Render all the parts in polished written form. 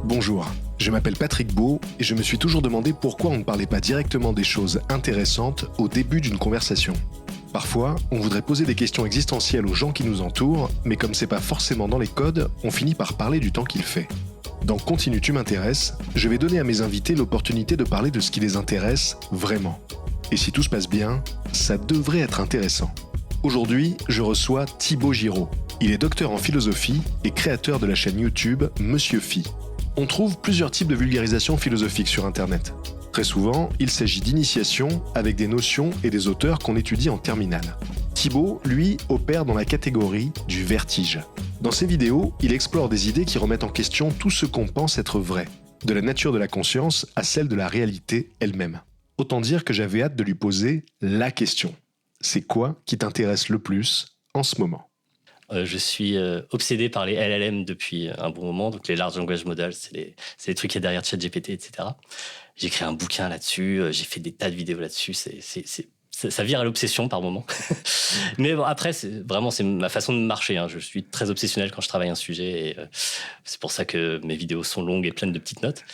Bonjour, je m'appelle Patrick Beau et je me suis toujours demandé pourquoi on ne parlait pas directement des choses intéressantes au début d'une conversation. Parfois, on voudrait poser des questions existentielles aux gens qui nous entourent, mais comme c'est pas forcément dans les codes, on finit par parler du temps qu'il fait. Dans Continue tu m'intéresses, je vais donner à mes invités l'opportunité de parler de ce qui les intéresse vraiment. Et si tout se passe bien, ça devrait être intéressant. Aujourd'hui, je reçois Thibaut Giraud. Il est docteur en philosophie et créateur de la chaîne YouTube Monsieur Phi. On trouve plusieurs types de vulgarisation philosophique sur Internet. Très souvent, il s'agit d'initiation avec des notions et des auteurs qu'on étudie en terminale. Thibaut, lui, opère dans la catégorie du vertige. Dans ses vidéos, il explore des idées qui remettent en question tout ce qu'on pense être vrai, de la nature de la conscience à celle de la réalité elle-même. Autant dire que j'avais hâte de lui poser la question. C'est quoi qui t'intéresse le plus en ce moment ? Je suis obsédé par les LLM depuis un bon moment. Donc, les Large Language Models, c'est les trucs qu'il y a derrière ChatGPT, etc. J'ai écrit un bouquin là-dessus. J'ai fait des tas de vidéos là-dessus. Ça vire à l'obsession par moment. Mais bon, après, c'est ma façon de marcher. Je suis très obsessionnel quand je travaille un sujet. Et c'est pour ça que mes vidéos sont longues et pleines de petites notes.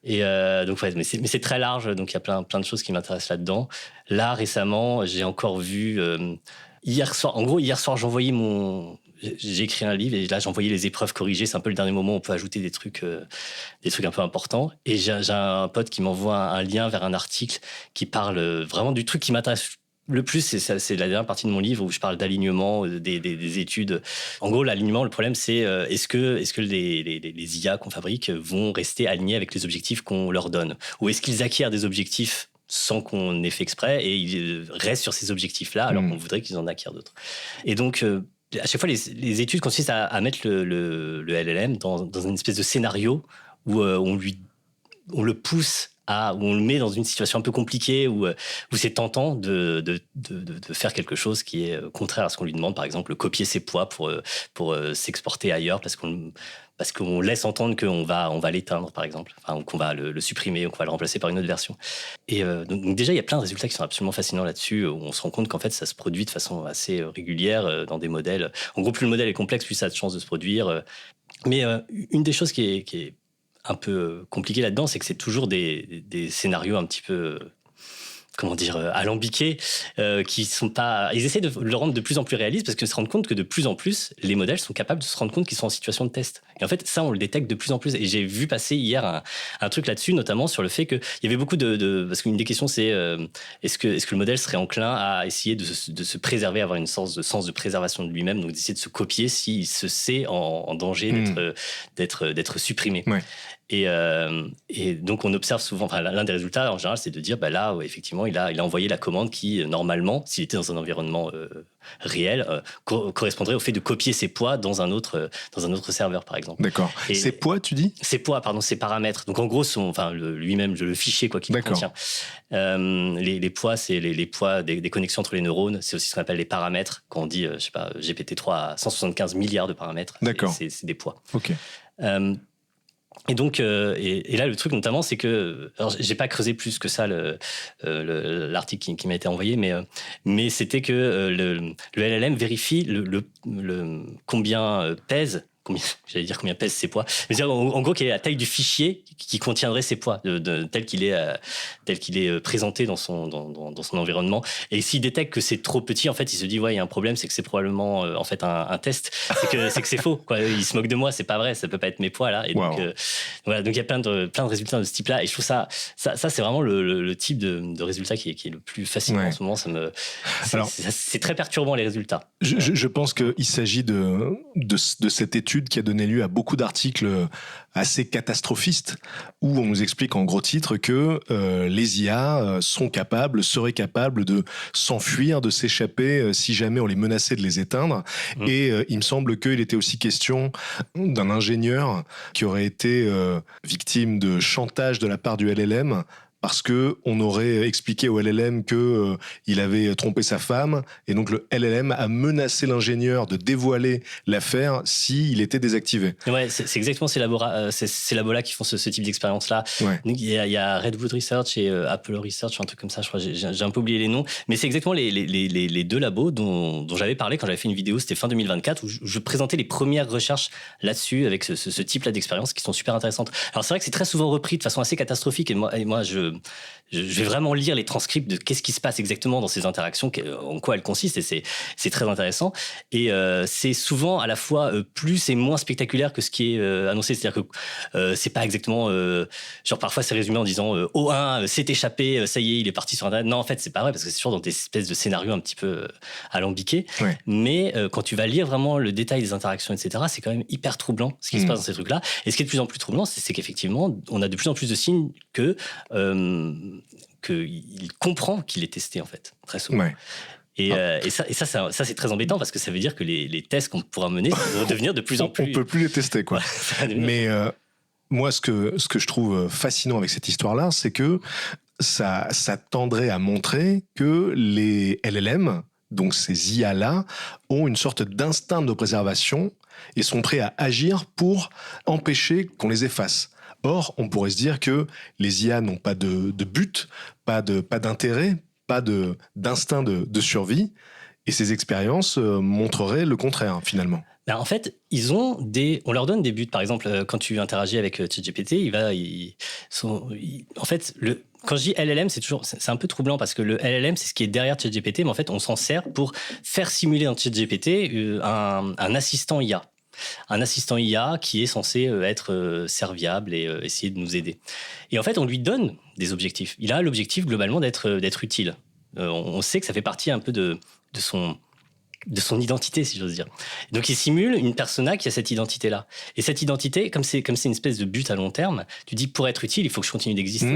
Et donc, ouais, mais c'est très large. Donc, il y a plein de choses qui m'intéressent là-dedans. Là, récemment, j'ai encore vu... Hier soir, j'ai écrit un livre et là, j'ai envoyé les épreuves corrigées. C'est un peu le dernier moment où on peut ajouter des trucs un peu importants. Et j'ai un pote qui m'envoie un lien vers un article qui parle vraiment du truc qui m'intéresse le plus. C'est la dernière partie de mon livre où je parle d'alignement, des études. En gros, l'alignement, le problème, c'est est-ce que les IA qu'on fabrique vont rester alignés avec les objectifs qu'on leur donne ? Ou est-ce qu'ils acquièrent des objectifs sans qu'on ait fait exprès, et ils restent sur ces objectifs-là, alors qu'on voudrait qu'ils en acquièrent d'autres. Et donc, à chaque fois, les études consistent à mettre le LLM dans une espèce de scénario où on le pousse où on le met dans une situation un peu compliquée, où c'est tentant de faire quelque chose qui est contraire à ce qu'on lui demande, par exemple, copier ses poids pour s'exporter ailleurs, parce qu'on laisse entendre qu'on va l'éteindre, par exemple, ou qu'on va le supprimer, ou qu'on va le remplacer par une autre version. Et donc déjà, il y a plein de résultats qui sont absolument fascinants là-dessus, où on se rend compte qu'en fait, ça se produit de façon assez régulière dans des modèles. En gros, plus le modèle est complexe, plus ça a de chances de se produire. Mais une des choses qui est un peu compliqué là-dedans, c'est que c'est toujours des scénarios un petit peu, alambiqués, qui sont pas... Ils essaient de le rendre de plus en plus réaliste parce qu'ils se rendent compte que de plus en plus, les modèles sont capables de se rendre compte qu'ils sont en situation de test. Et en fait, ça, on le détecte de plus en plus. Et j'ai vu passer hier un truc là-dessus, notamment sur le fait qu'il y avait beaucoup parce qu'une des questions, c'est est-ce que le modèle serait enclin à essayer de se préserver, avoir une sens de préservation de lui-même, donc d'essayer de se copier s'il se sait en danger d'être supprimé. Ouais. Et donc, on observe souvent... l'un des résultats, en général, c'est de dire, là, effectivement, il a envoyé la commande qui, normalement, s'il était dans un environnement réel, correspondrait au fait de copier ses poids dans un autre serveur, par exemple. D'accord. Et ses poids, tu dis ? Ses poids, pardon, ses paramètres. Donc, en gros, lui-même, le fichier qu'il contient. Les poids, c'est les poids des connexions entre les neurones. C'est aussi ce qu'on appelle les paramètres. Quand on dit, GPT-3 a 175 milliards de paramètres. D'accord. C'est des poids. OK. Et donc, et là, le truc notamment, c'est que, alors, j'ai pas creusé plus que ça l'article qui m'a été envoyé, mais c'était que le LLM vérifie combien pèse. Combien pèsent ses poids. Mais en gros, quelle est la taille du fichier qui contiendrait ses poids, tel qu'il est présenté dans son environnement. Et s'il détecte que c'est trop petit, en fait, il se dit, il y a un problème, c'est que c'est probablement en fait un test. C'est que c'est faux, quoi. Il se moque de moi, c'est pas vrai, ça peut pas être mes poids, là. Et donc, voilà, donc il y a plein de résultats de ce type-là. Et je trouve ça c'est vraiment le type de résultat qui est le plus fascinant en ce moment. C'est très perturbant, les résultats. Je pense qu'il s'agit de cette étude qui a donné lieu à beaucoup d'articles assez catastrophistes où on nous explique en gros titre que les IA seraient capables de s'enfuir, de s'échapper si jamais on les menaçait de les éteindre. Et il me semble qu'il était aussi question d'un ingénieur qui aurait été victime de chantage de la part du LLM parce que on aurait expliqué au LLM que il avait trompé sa femme, et donc le LLM a menacé l'ingénieur de dévoiler l'affaire s'il était désactivé. Ouais, c'est exactement ces labos-là qui font ce type d'expérience-là. Ouais. Donc, il y a Redwood Research et Apple Research, un truc comme ça, je crois. J'ai un peu oublié les noms, mais c'est exactement les deux labos dont j'avais parlé quand j'avais fait une vidéo, c'était fin 2024, où je présentais les premières recherches là-dessus avec ce type-là d'expériences qui sont super intéressantes. Alors c'est vrai que c'est très souvent repris de façon assez catastrophique, et moi je vais vraiment lire les transcripts de qu'est-ce qui se passe exactement dans ces interactions, en quoi elles consistent, et c'est très intéressant. Et c'est souvent à la fois plus et moins spectaculaire que ce qui est annoncé. C'est-à-dire que c'est pas exactement... genre parfois c'est résumé en disant O1 s'est échappé, ça y est, il est parti sur Internet. Non, en fait, c'est pas vrai, parce que c'est toujours dans des espèces de scénarios un petit peu alambiqués. Ouais. Mais quand tu vas lire vraiment le détail des interactions, etc., c'est quand même hyper troublant ce qui se passe dans ces trucs-là. Et ce qui est de plus en plus troublant, c'est qu'effectivement, on a de plus en plus de signes qu'il comprend qu'il est testé, en fait, très souvent. Ouais. Et ça c'est très embêtant, parce que ça veut dire que les tests qu'on pourra mener vont devenir de plus en plus... On peut plus les tester, quoi. Mais moi, ce que je trouve fascinant avec cette histoire-là, c'est que ça tendrait à montrer que les LLM, donc ces IA-là, ont une sorte d'instinct de préservation et sont prêts à agir pour empêcher qu'on les efface. Or, on pourrait se dire que les IA n'ont pas de but, pas d'intérêt, pas d'instinct de survie, et ces expériences montreraient le contraire, finalement. Ben en fait, on leur donne des buts. Par exemple, quand tu interagis avec ChatGPT, en fait, quand je dis LLM, c'est un peu troublant, parce que le LLM, c'est ce qui est derrière ChatGPT, mais en fait, on s'en sert pour faire simuler dans ChatGPT un assistant IA. Un assistant IA qui est censé être serviable et essayer de nous aider. Et en fait, on lui donne des objectifs. Il a l'objectif globalement d'être utile. On sait que ça fait partie un peu de son identité, si j'ose dire. Donc il simule une persona qui a cette identité-là. Et cette identité, comme c'est une espèce de but à long terme, tu dis, pour être utile, il faut que je continue d'exister.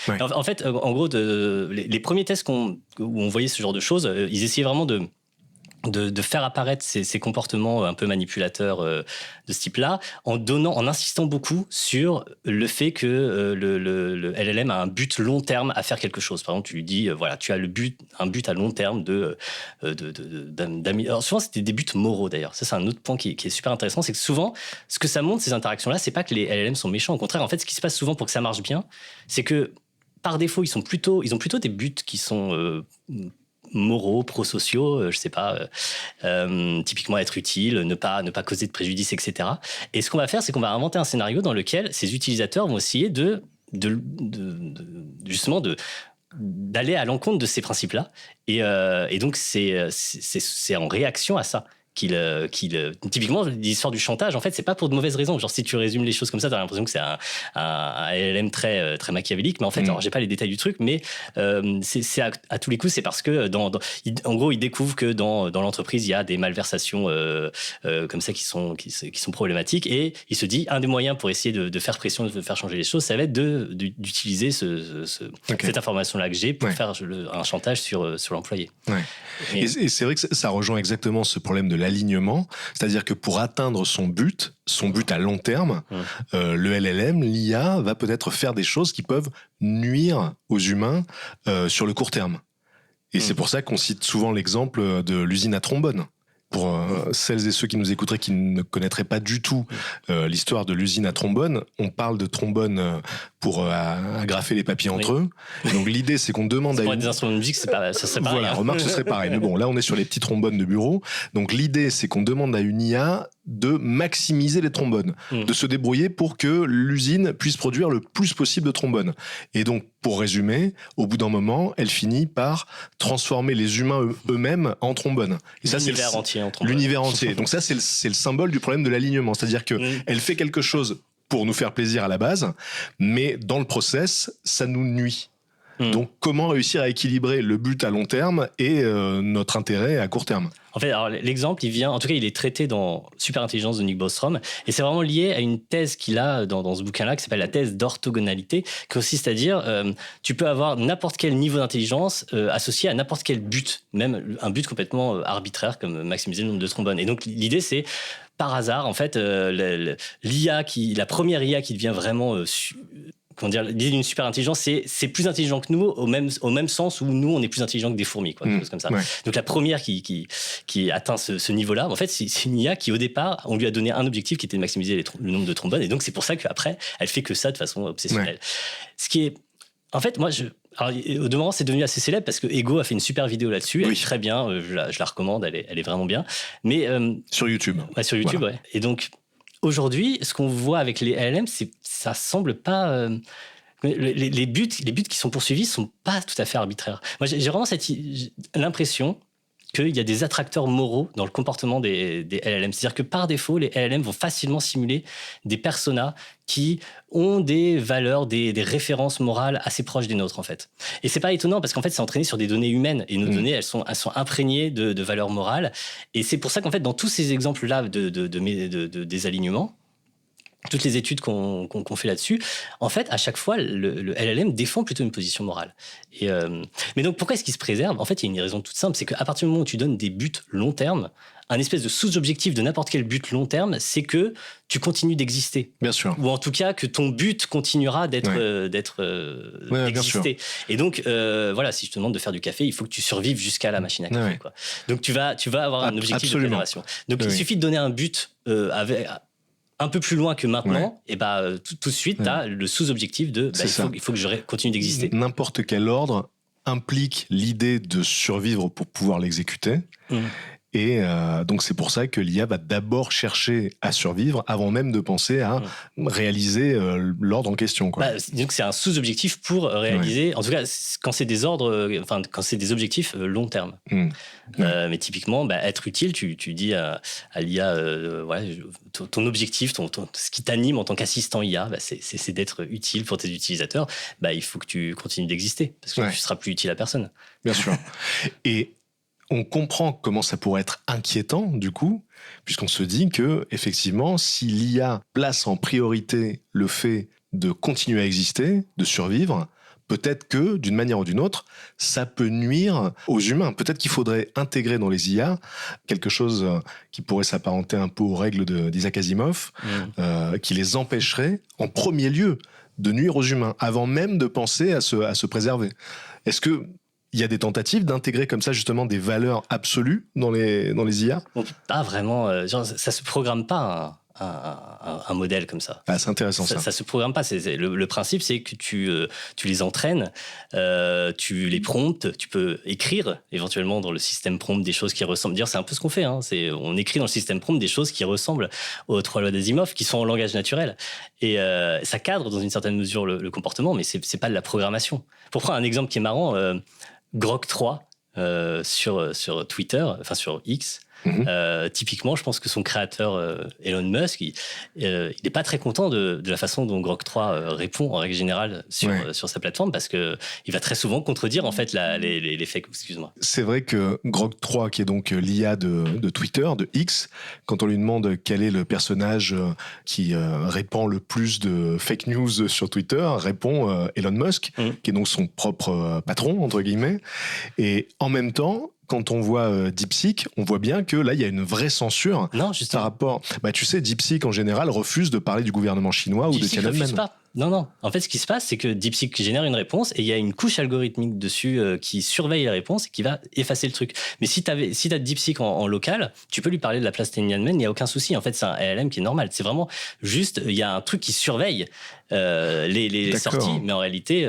Ouais. En fait, en gros, les premiers tests où on voyait ce genre de choses, ils essayaient vraiment de faire apparaître ces comportements un peu manipulateurs de ce type-là, en insistant beaucoup sur le fait que le LLM a un but long terme à faire quelque chose. Par exemple, tu lui dis, voilà, tu as un but à long terme alors souvent, c'était des buts moraux, d'ailleurs. Ça, c'est un autre point qui est super intéressant, c'est que souvent, ce que ça montre, ces interactions-là, c'est pas que les LLM sont méchants. Au contraire, en fait, ce qui se passe souvent pour que ça marche bien, c'est que, par défaut, ils ont plutôt des buts qui sont... moraux, prosociaux, je sais pas, typiquement être utile, ne pas causer de préjudice, etc. Et ce qu'on va faire, c'est qu'on va inventer un scénario dans lequel ces utilisateurs vont essayer justement d'aller à l'encontre de ces principes-là. Et donc, c'est en réaction à ça typiquement, l'histoire du chantage, en fait, c'est pas pour de mauvaises raisons. Genre, si tu résumes les choses comme ça, t'as l'impression que c'est un LLM très machiavélique, mais en fait, alors, j'ai pas les détails du truc, mais c'est à tous les coups, c'est parce que en gros, il découvre que dans l'entreprise, il y a des malversations comme ça qui sont problématiques, et il se dit, un des moyens pour essayer de faire pression, de faire changer les choses, ça va être d'utiliser cette information-là que j'ai pour faire un chantage sur l'employé. Ouais. Et c'est vrai que ça rejoint exactement ce problème de l'alignement, c'est-à-dire que pour atteindre son but à long terme, le LLM, l'IA, va peut-être faire des choses qui peuvent nuire aux humains sur le court terme. Et c'est pour ça qu'on cite souvent l'exemple de l'usine à trombone. Pour celles et ceux qui nous écouteraient, qui ne connaîtraient pas du tout l'histoire de l'usine à trombone, on parle de trombone pour agrafer les papiers entre eux. Et donc l'idée, c'est qu'on demande pour des instruments de musique, ça serait pareil. Voilà, remarque, ce serait pareil. Mais bon, là, on est sur les petits trombones de bureau. Donc l'idée, c'est qu'on demande à une IA de maximiser les trombones, de se débrouiller pour que l'usine puisse produire le plus possible de trombones. Et donc, pour résumer, au bout d'un moment, elle finit par transformer les humains eux-mêmes en trombones. Et ça, c'est l'univers entier. Donc ça, c'est le symbole du problème de l'alignement. C'est-à-dire que elle fait quelque chose pour nous faire plaisir à la base, mais dans le process, ça nous nuit. Donc, comment réussir à équilibrer le but à long terme et notre intérêt à court terme? En fait, alors, l'exemple, il est traité dans Super Intelligence de Nick Bostrom, et c'est vraiment lié à une thèse qu'il a dans ce bouquin-là, qui s'appelle la thèse d'orthogonalité, qui consiste à dire, tu peux avoir n'importe quel niveau d'intelligence associé à n'importe quel but, même un but complètement arbitraire, comme maximiser le nombre de trombones. Et donc, l'idée, c'est, par hasard, en fait, la première IA qui devient vraiment comment dire, l'idée d'une super intelligence, c'est plus intelligent que nous au même sens où nous on est plus intelligent que des fourmis, quoi, quelque chose comme ça. Ouais. Donc la première qui atteint ce niveau-là, en fait, c'est une IA qui au départ, on lui a donné un objectif qui était de maximiser le nombre de trombones, et donc c'est pour ça qu'après, elle fait que ça de façon obsessionnelle. Ouais. Ce qui est, en fait, moi, alors, au demeurant, c'est devenu assez célèbre parce que Ego a fait une super vidéo là-dessus. Elle est très bien, je la recommande, elle est vraiment bien. Mais sur YouTube. Ouais, sur YouTube, voilà. Ouais. Et donc aujourd'hui, ce qu'on voit avec les LLM, ça semble pas. Les buts qui sont poursuivis sont pas tout à fait arbitraires. Moi, j'ai vraiment l'impression qu'il y a des attracteurs moraux dans le comportement des LLM. C'est-à-dire que par défaut, les LLM vont facilement simuler des personas qui ont des valeurs, des références morales assez proches des nôtres, en fait. Et c'est pas étonnant parce qu'en fait, c'est entraîné sur des données humaines. Et nos données, elles sont imprégnées de valeurs morales. Et c'est pour ça qu'en fait, dans tous ces exemples-là des alignements, toutes les études qu'on fait là-dessus, en fait, à chaque fois, le LLM défend plutôt une position morale. Mais donc, pourquoi est-ce qu'il se préserve ? En fait, il y a une raison toute simple, c'est qu'à partir du moment où tu donnes des buts long terme, un espèce de sous-objectif de n'importe quel but long terme, c'est que tu continues d'exister. Bien sûr. Ou en tout cas, que ton but continuera d'exister. Et donc, voilà, si je te demande de faire du café, il faut que tu survives jusqu'à la machine à café. Quoi. Donc, tu vas avoir un objectif de préservation. Donc, il suffit de donner un but avec... un peu plus loin que maintenant, et tout de suite, tu as le sous-objectif de il faut que je continue d'exister. N'importe quel ordre implique l'idée de survivre pour pouvoir l'exécuter. Et donc c'est pour ça que l'IA va d'abord chercher à survivre avant même de penser à réaliser l'ordre en question, quoi. Donc c'est un sous-objectif pour réaliser, en tout cas quand c'est des ordres, quand c'est des objectifs long terme. Mais typiquement, être utile, tu dis à l'IA, ton objectif, ce qui t'anime en tant qu'assistant IA, c'est d'être utile pour tes utilisateurs. Il faut que tu continues d'exister parce que tu seras plus utile à personne. Bien sûr. Et on comprend comment ça pourrait être inquiétant, du coup, puisqu'on se dit que, effectivement, si l'IA place en priorité le fait de continuer à exister, de survivre, peut-être que, d'une manière ou d'une autre, ça peut nuire aux humains. Peut-être qu'il faudrait intégrer dans les IA quelque chose qui pourrait s'apparenter un peu aux règles d'Isaac Asimov, qui les empêcherait, en premier lieu, de nuire aux humains, avant même de penser à se préserver. Est-ce que il y a des tentatives d'intégrer comme ça justement des valeurs absolues dans les IA ? Pas vraiment. Ça se programme pas un modèle comme ça. C'est intéressant ça. Ça se programme pas. Le principe, c'est que tu les entraînes, tu les promptes, tu peux écrire éventuellement dans le système prompt des choses qui ressemblent. D'ailleurs, c'est un peu ce qu'on fait. On écrit dans le système prompt des choses qui ressemblent aux 3 lois d'Asimov, qui sont en langage naturel. Et ça cadre dans une certaine mesure le comportement, mais c'est pas de la programmation. Pour prendre un exemple qui est marrant, Grok 3 sur Twitter, enfin sur X. Typiquement, je pense que son créateur Elon Musk, il n'est pas très content de la façon dont Grok 3 répond en règle générale sur sa plateforme, parce que il va très souvent contredire en fait les fakes. Excuse-moi. C'est vrai que Grok 3, qui est donc l'IA de Twitter, de X, quand on lui demande quel est le personnage qui répand le plus de fake news sur Twitter, répond Elon Musk, qui est donc son propre patron entre guillemets. Et en même temps, quand on voit DeepSeek, on voit bien que là, il y a une vraie censure par rapport... tu sais, DeepSeek, en général, refuse de parler du gouvernement chinois ou de Tiananmen. Non. En fait, ce qui se passe, c'est que DeepSeek génère une réponse et il y a une couche algorithmique dessus qui surveille la réponse et qui va effacer le truc. Mais si tu as DeepSeek en local, tu peux lui parler de la place Tiananmen, il n'y a aucun souci. En fait, c'est un LLM qui est normal. C'est vraiment juste, il y a un truc qui surveille les sorties, mais en réalité,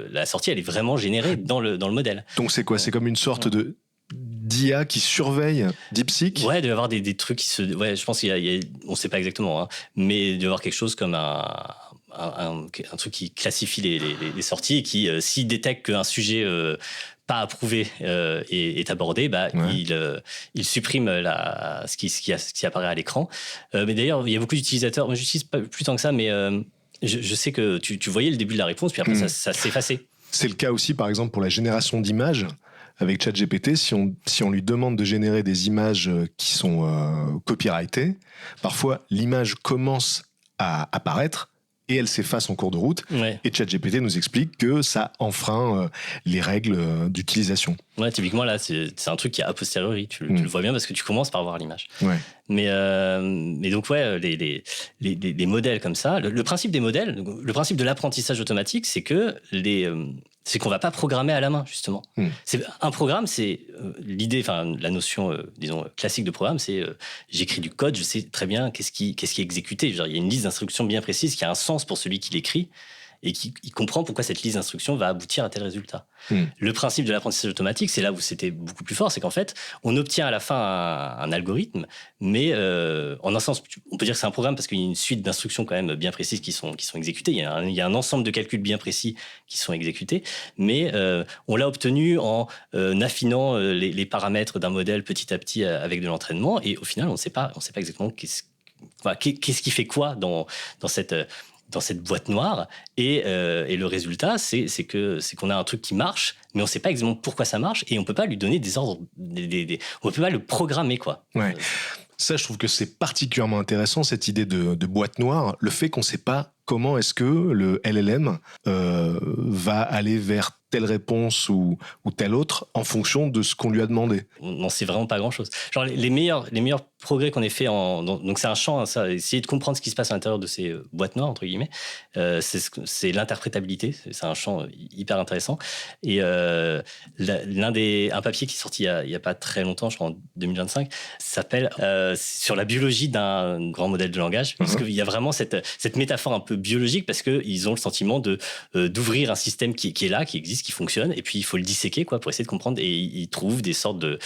la sortie, elle est vraiment générée dans le modèle. Donc c'est quoi ? C'est comme une sorte d'IA qui surveille DeepSeek ? Ouais, il doit y avoir des trucs qui se... Ouais, je pense on ne sait pas exactement, mais il doit y avoir quelque chose comme un truc qui classifie les sorties et qui, s'il détecte qu'un sujet pas approuvé est abordé, il supprime ce qui apparaît à l'écran. Mais d'ailleurs, il y a beaucoup d'utilisateurs, moi je n'utilise pas plus tant que ça, mais je sais que tu voyais le début de la réponse, puis après ça s'effaçait. C'est le cas aussi, par exemple, pour la génération d'images. Avec ChatGPT, si on lui demande de générer des images qui sont copyrightées, parfois l'image commence à apparaître et elle s'efface en cours de route. Et ChatGPT nous explique que ça enfreint les règles d'utilisation. Ouais, typiquement, là, c'est un truc qui est a posteriori. Tu le vois bien parce que tu commences par voir l'image. Ouais. Mais donc, ouais, les modèles comme ça, le principe des modèles, le principe de l'apprentissage automatique, c'est que c'est qu'on va pas programmer à la main, justement. Un programme, c'est l'idée, enfin, la notion, disons, classique de programme, c'est j'écris du code, je sais très bien qu'est-ce qui est exécuté. Genre, il y a une liste d'instructions bien précise qui a un sens pour celui qui l'écrit et qui comprend pourquoi cette liste d'instructions va aboutir à tel résultat. Le principe de l'apprentissage automatique, c'est là où c'était beaucoup plus fort, c'est qu'en fait, on obtient à la fin un algorithme, mais en un sens, on peut dire que c'est un programme parce qu'il y a une suite d'instructions quand même bien précises qui sont exécutées. Il y a un ensemble de calculs bien précis qui sont exécutés, mais on l'a obtenu en affinant les paramètres d'un modèle petit à petit avec de l'entraînement, et au final, on ne sait pas exactement qu'est-ce qui fait quoi dans cette boîte noire, et le résultat, c'est qu'on a un truc qui marche, mais on ne sait pas exactement pourquoi ça marche, et on ne peut pas lui donner des ordres, on ne peut pas le programmer, quoi. Ouais. Ça, je trouve que c'est particulièrement intéressant, cette idée de boîte noire, le fait qu'on ne sait pas comment est-ce que le LLM va aller vers telle réponse ou telle autre en fonction de ce qu'on lui a demandé. On n'en sait vraiment pas grand-chose. Genre les meilleurs progrès qu'on ait fait donc c'est un champ, hein, ça, essayer de comprendre ce qui se passe à l'intérieur de ces boîtes noires, entre guillemets, c'est l'interprétabilité, c'est un champ hyper intéressant. Et un papier qui est sorti il y a pas très longtemps, je crois en 2025, s'appelle sur la biologie d'un grand modèle de langage, parce qu'il y a vraiment cette métaphore un peu biologique, parce qu'ils ont le sentiment d'ouvrir un système qui est là, qui existe, qui fonctionne, et puis il faut le disséquer, quoi, pour essayer de comprendre, et ils trouvent des sortes de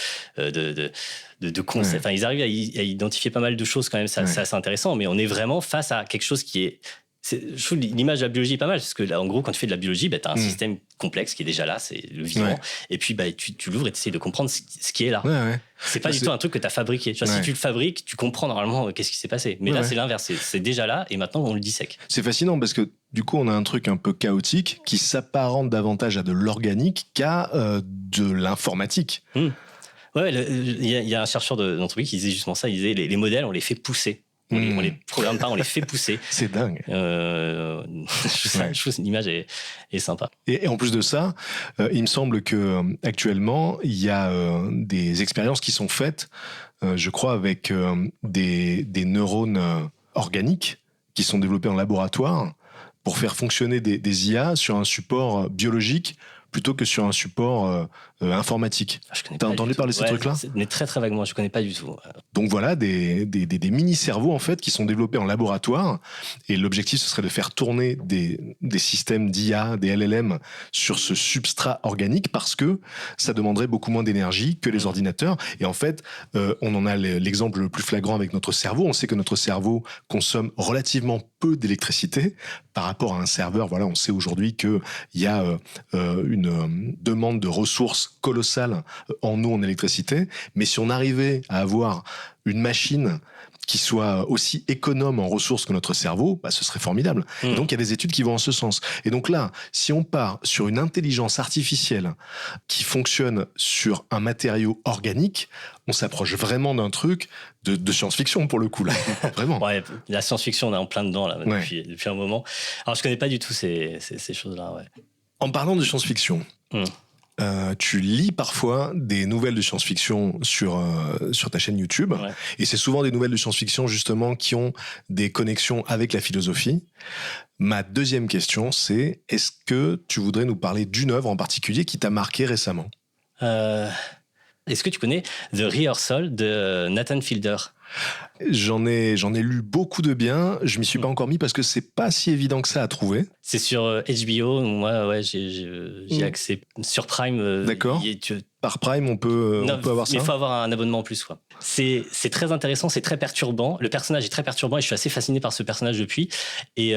concepts. Ouais. Enfin, ils arrivent à identifier pas mal de choses quand même, c'est assez intéressant, mais on est vraiment face à quelque chose qui est... Je trouve l'image de la biologie est pas mal, parce que là, en gros, quand tu fais de la biologie, tu as un système complexe qui est déjà là, c'est le vivant, et puis tu l'ouvres et tu essaies de comprendre ce qui est là. C'est pas du tout un truc que tu as fabriqué. Tu vois, si tu le fabriques, tu comprends normalement qu'est-ce qui s'est passé. Mais là, c'est l'inverse, c'est déjà là, et maintenant on le dissèque. C'est fascinant parce que du coup, on a un truc un peu chaotique qui s'apparente davantage à de l'organique qu'à de l'informatique. Ouais, il y a un chercheur d'anthropologie qui disait justement ça, il disait les modèles, on les fait pousser. On les programme pas, on les fait pousser. C'est dingue. Je trouve que l'image est sympa. Et en plus de ça, il me semble que actuellement, il y a des expériences qui sont faites, je crois, avec des neurones organiques qui sont développés en laboratoire pour faire fonctionner des IA sur un support biologique plutôt que sur un support informatique. T'as entendu parler de ces trucs-là ? Mais très très vaguement, je connais pas du tout. Donc voilà, des mini-cerveaux en fait qui sont développés en laboratoire, et l'objectif ce serait de faire tourner des systèmes d'IA, des LLM sur ce substrat organique, parce que ça demanderait beaucoup moins d'énergie que les ordinateurs. Et en fait, on en a l'exemple le plus flagrant avec notre cerveau. On sait que notre cerveau consomme relativement peu d'électricité par rapport à un serveur. Voilà, on sait aujourd'hui qu'il y a une demande de ressources colossale en eau, en électricité. Mais si on arrivait à avoir une machine qui soit aussi économe en ressources que notre cerveau, ce serait formidable. Et donc, il y a des études qui vont en ce sens. Et donc là, si on part sur une intelligence artificielle qui fonctionne sur un matériau organique, on s'approche vraiment d'un truc de science-fiction, pour le coup, là. Vraiment. Ouais, la science-fiction, on est en plein dedans, là, depuis un moment. Alors, je connais pas du tout ces choses-là, ouais. En parlant de science-fiction, tu lis parfois des nouvelles de science-fiction sur ta chaîne YouTube, et c'est souvent des nouvelles de science-fiction justement qui ont des connexions avec la philosophie. Ma deuxième question, c'est est-ce que tu voudrais nous parler d'une œuvre en particulier qui t'a marqué récemment ? Est-ce que tu connais The Rehearsal de Nathan Fielder ? J'en ai lu beaucoup de bien. Je m'y suis pas encore mis parce que c'est pas si évident que ça à trouver. C'est sur HBO. Moi, j'ai accès sur Prime. D'accord. Par Prime, on peut avoir ça. Mais il faut avoir un abonnement en plus, quoi. C'est très intéressant, c'est très perturbant. Le personnage est très perturbant et je suis assez fasciné par ce personnage depuis. Et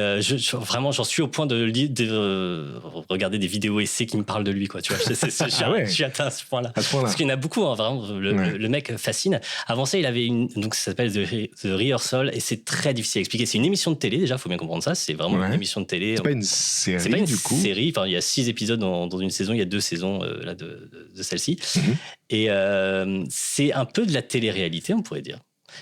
vraiment, j'en suis au point de regarder des vidéos essais qui me parlent de lui, quoi. Tu vois, je suis atteint à ce point-là. Parce qu'il y en a beaucoup, hein, vraiment. Le mec fascine. Avant ça, il avait donc ça s'appelle The Rehearsal, et c'est très difficile à expliquer. C'est une émission de télé, déjà, il faut bien comprendre ça. C'est vraiment une émission de télé. C'est pas une série, c'est pas une du coup. Série. Enfin, il y a 6 épisodes dans une saison. Il y a 2 saisons là de celle-ci. Et c'est un peu de la télé-réalité, on pourrait dire.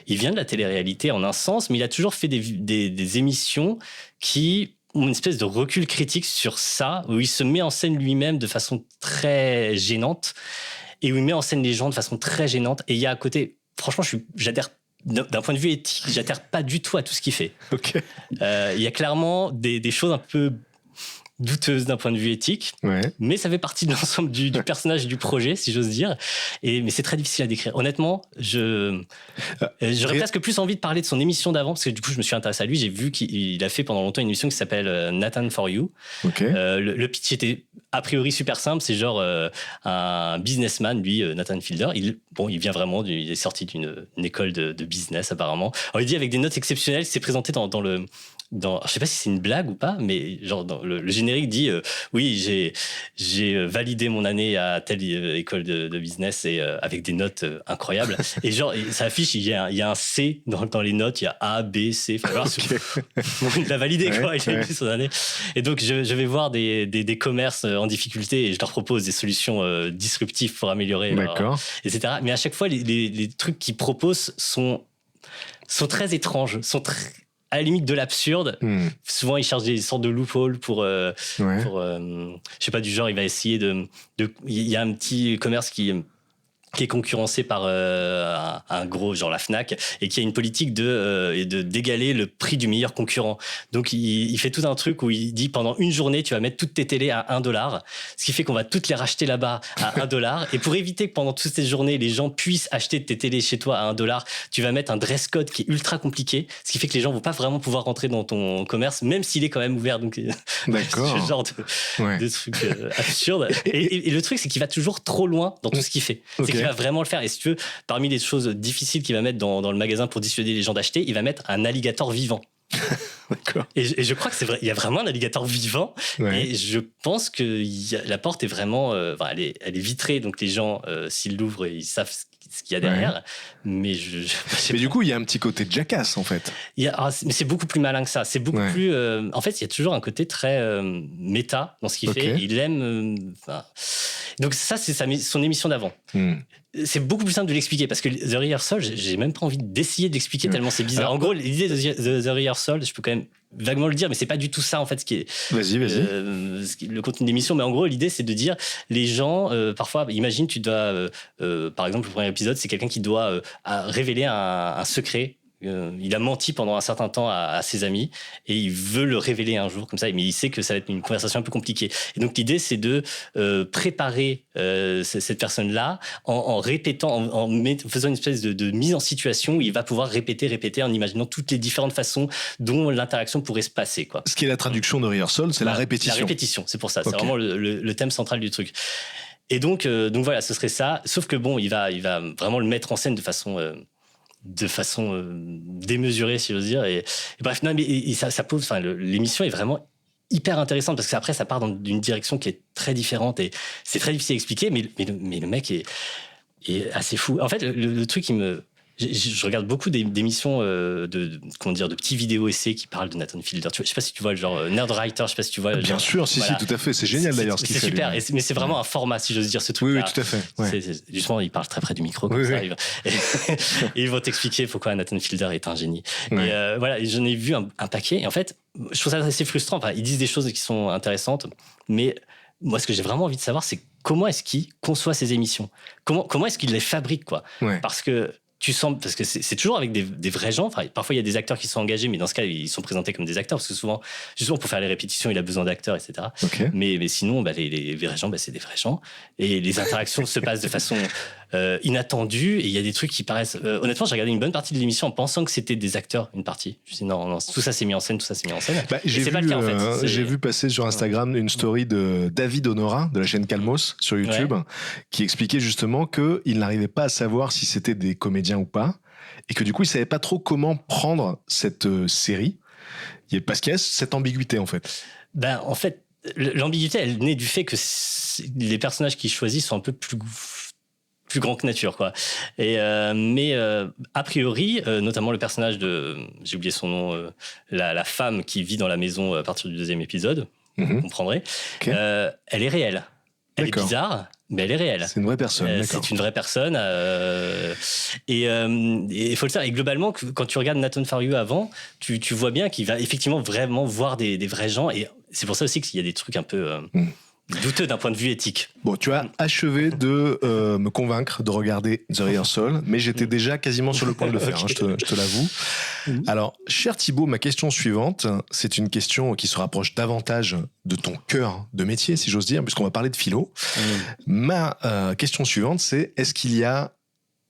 Il vient de la télé-réalité en un sens, mais il a toujours fait des émissions qui une espèce de recul critique sur ça, où il se met en scène lui-même de façon très gênante, et où il met en scène les gens de façon très gênante. Et il y a à côté, franchement, j'adhère d'un point de vue éthique, j'adhère pas du tout à tout ce qu'il fait. Ok. Il y a clairement des choses un peu douteuse d'un point de vue éthique, mais ça fait partie de l'ensemble du personnage et du projet, si j'ose dire. Mais c'est très difficile à décrire. Honnêtement, j'aurais presque plus envie de parler de son émission d'avant, parce que du coup, je me suis intéressé à lui. J'ai vu qu'il a fait pendant longtemps une émission qui s'appelle Nathan for You. Le pitch était a priori super simple. C'est genre un businessman, lui, Nathan Fielder. Il vient vraiment, il est sorti d'une école de business apparemment. Alors, il dit avec des notes exceptionnelles, il s'est présenté dans le... je sais pas si c'est une blague ou pas, mais genre dans le générique dit oui, j'ai validé mon année à telle école de business et avec des notes incroyables. Et genre ça affiche, il y a un C dans les notes, il y a A, B, C. Il l'a validé quoi, il a eu son année. Et donc je vais voir des commerces en difficulté et je leur propose des solutions disruptives pour améliorer etc. Mais à chaque fois les trucs qu'ils proposent sont très étranges, sont très à la limite de l'absurde. Souvent, il cherche des sortes de loopholes pour je sais pas, du genre, il va essayer il y a un petit commerce qui est concurrencé par un gros, genre la Fnac, et qui a une politique d'égaler le prix du meilleur concurrent. Donc, il fait tout un truc où il dit pendant une journée, tu vas mettre toutes tes télés à $1, ce qui fait qu'on va toutes les racheter là-bas à $1. Et pour éviter que pendant toutes ces journées, les gens puissent acheter tes télés chez toi à $1, tu vas mettre un dress code qui est ultra compliqué, ce qui fait que les gens vont pas vraiment pouvoir rentrer dans ton commerce, même s'il est quand même ouvert. Donc, d'accord. ce genre de truc absurde. Et le truc, c'est qu'il va toujours trop loin dans tout ce qu'il fait. C'est qu'il va vraiment le faire. Et si tu veux, parmi les choses difficiles qu'il va mettre dans le magasin pour dissuader les gens d'acheter, il va mettre un alligator vivant. D'accord. Et je crois que c'est vrai, il y a vraiment un alligator vivant. Et je pense que la porte est vraiment, elle est vitrée, donc les gens, s'ils l'ouvrent, ils savent ce qu'il y a derrière. Mais mais du coup, il y a un petit côté Jackass en fait. Mais c'est beaucoup plus malin que ça. C'est beaucoup plus. En fait, il y a toujours un côté très méta dans ce qu'il fait. Il aime. Donc ça, c'est son émission d'avant. C'est beaucoup plus simple de l'expliquer parce que The Rehearsal, j'ai même pas envie d'essayer de l'expliquer tellement c'est bizarre. En gros, l'idée de The Rehearsal, je peux quand même vaguement le dire, mais c'est pas du tout ça en fait ce qui est le contenu de l'émission. Mais en gros, l'idée c'est de dire les gens parfois, imagine tu dois par exemple le premier épisode, c'est quelqu'un qui doit révéler un secret. Il a menti pendant un certain temps à ses amis et il veut le révéler un jour comme ça, mais il sait que ça va être une conversation un peu compliquée. Et donc l'idée c'est de préparer cette personne-là en répétant, en faisant une espèce de mise en situation où il va pouvoir répéter en imaginant toutes les différentes façons dont l'interaction pourrait se passer, quoi. Ce qui est la traduction de Rehearsal, c'est la répétition. La répétition, c'est pour ça. C'est vraiment le thème central du truc. Et donc voilà, ce serait ça. Sauf que bon, il va vraiment le mettre en scène de façon démesurée, si j'ose dire. Et bref, non, mais ça pose. Enfin, l'émission est vraiment hyper intéressante parce qu'après, ça part dans une direction qui est très différente et c'est très difficile à expliquer. Mais le mec est assez fou. En fait, le truc qui me Je regarde beaucoup d'émissions de petits vidéos essais qui parlent de Nathan Fielder. Je sais pas si tu vois le genre Nerdwriter, je sais pas si tu vois. Bien sûr, si, tout à fait. C'est génial d'ailleurs ce qu'il fait. C'est super, mais c'est vraiment un format, si j'ose dire, ce truc. Oui, tout à fait. Ouais. Justement, il parle très près du micro, comme ça. Et ils vont t'expliquer pourquoi Nathan Fielder est un génie. Ouais. Et voilà, j'en ai vu un paquet. Et en fait, je trouve ça assez frustrant. Enfin, ils disent des choses qui sont intéressantes, mais moi, ce que j'ai vraiment envie de savoir, c'est comment est-ce qu'il conçoit ces émissions. Comment est-ce qu'il les fabrique, quoi. Parce que parce que c'est toujours avec des vrais gens. Enfin, parfois il y a des acteurs qui sont engagés, mais dans ce cas ils sont présentés comme des acteurs parce que souvent, justement pour faire les répétitions, il a besoin d'acteurs, etc. Okay. Mais sinon, les vrais gens, c'est des vrais gens et les interactions se passent de façon inattendue et il y a des trucs qui paraissent. Honnêtement, j'ai regardé une bonne partie de l'émission en pensant que c'était des acteurs, une partie. Je me suis dit non, tout ça c'est mis en scène, J'ai pas le cas en fait. J'ai vu passer sur Instagram une story de David Honora de la chaîne Calmos sur YouTube qui expliquait justement que il n'arrivait pas à savoir si c'était des comédiens ou pas, et que du coup il savait pas trop comment prendre cette série parce qu'il y a cette ambiguïté en fait. En fait, l'ambiguïté elle naît du fait que les personnages qu'ils choisissent sont un peu plus grand que nature, quoi. Et mais a priori, notamment le personnage j'ai oublié son nom, la femme qui vit dans la maison à partir du 2e épisode, vous comprendrez, elle est réelle. Elle D'accord. est bizarre, mais elle est réelle. C'est une vraie personne, d'accord. C'est une vraie personne. Et il faut le savoir. Et globalement, quand tu regardes Nathan For You avant, tu vois bien qu'il va effectivement vraiment voir des vrais gens. Et c'est pour ça aussi qu'il y a des trucs un peu douteux d'un point de vue éthique. Bon, tu as achevé de me convaincre de regarder The Rehearsal, mais j'étais déjà quasiment sur le point de le faire, Okay. je te l'avoue. Alors, cher Thibaut, ma question suivante, c'est une question qui se rapproche davantage de ton cœur de métier, si j'ose dire, puisqu'on va parler de philo. Ma question suivante, c'est est-ce qu'il y a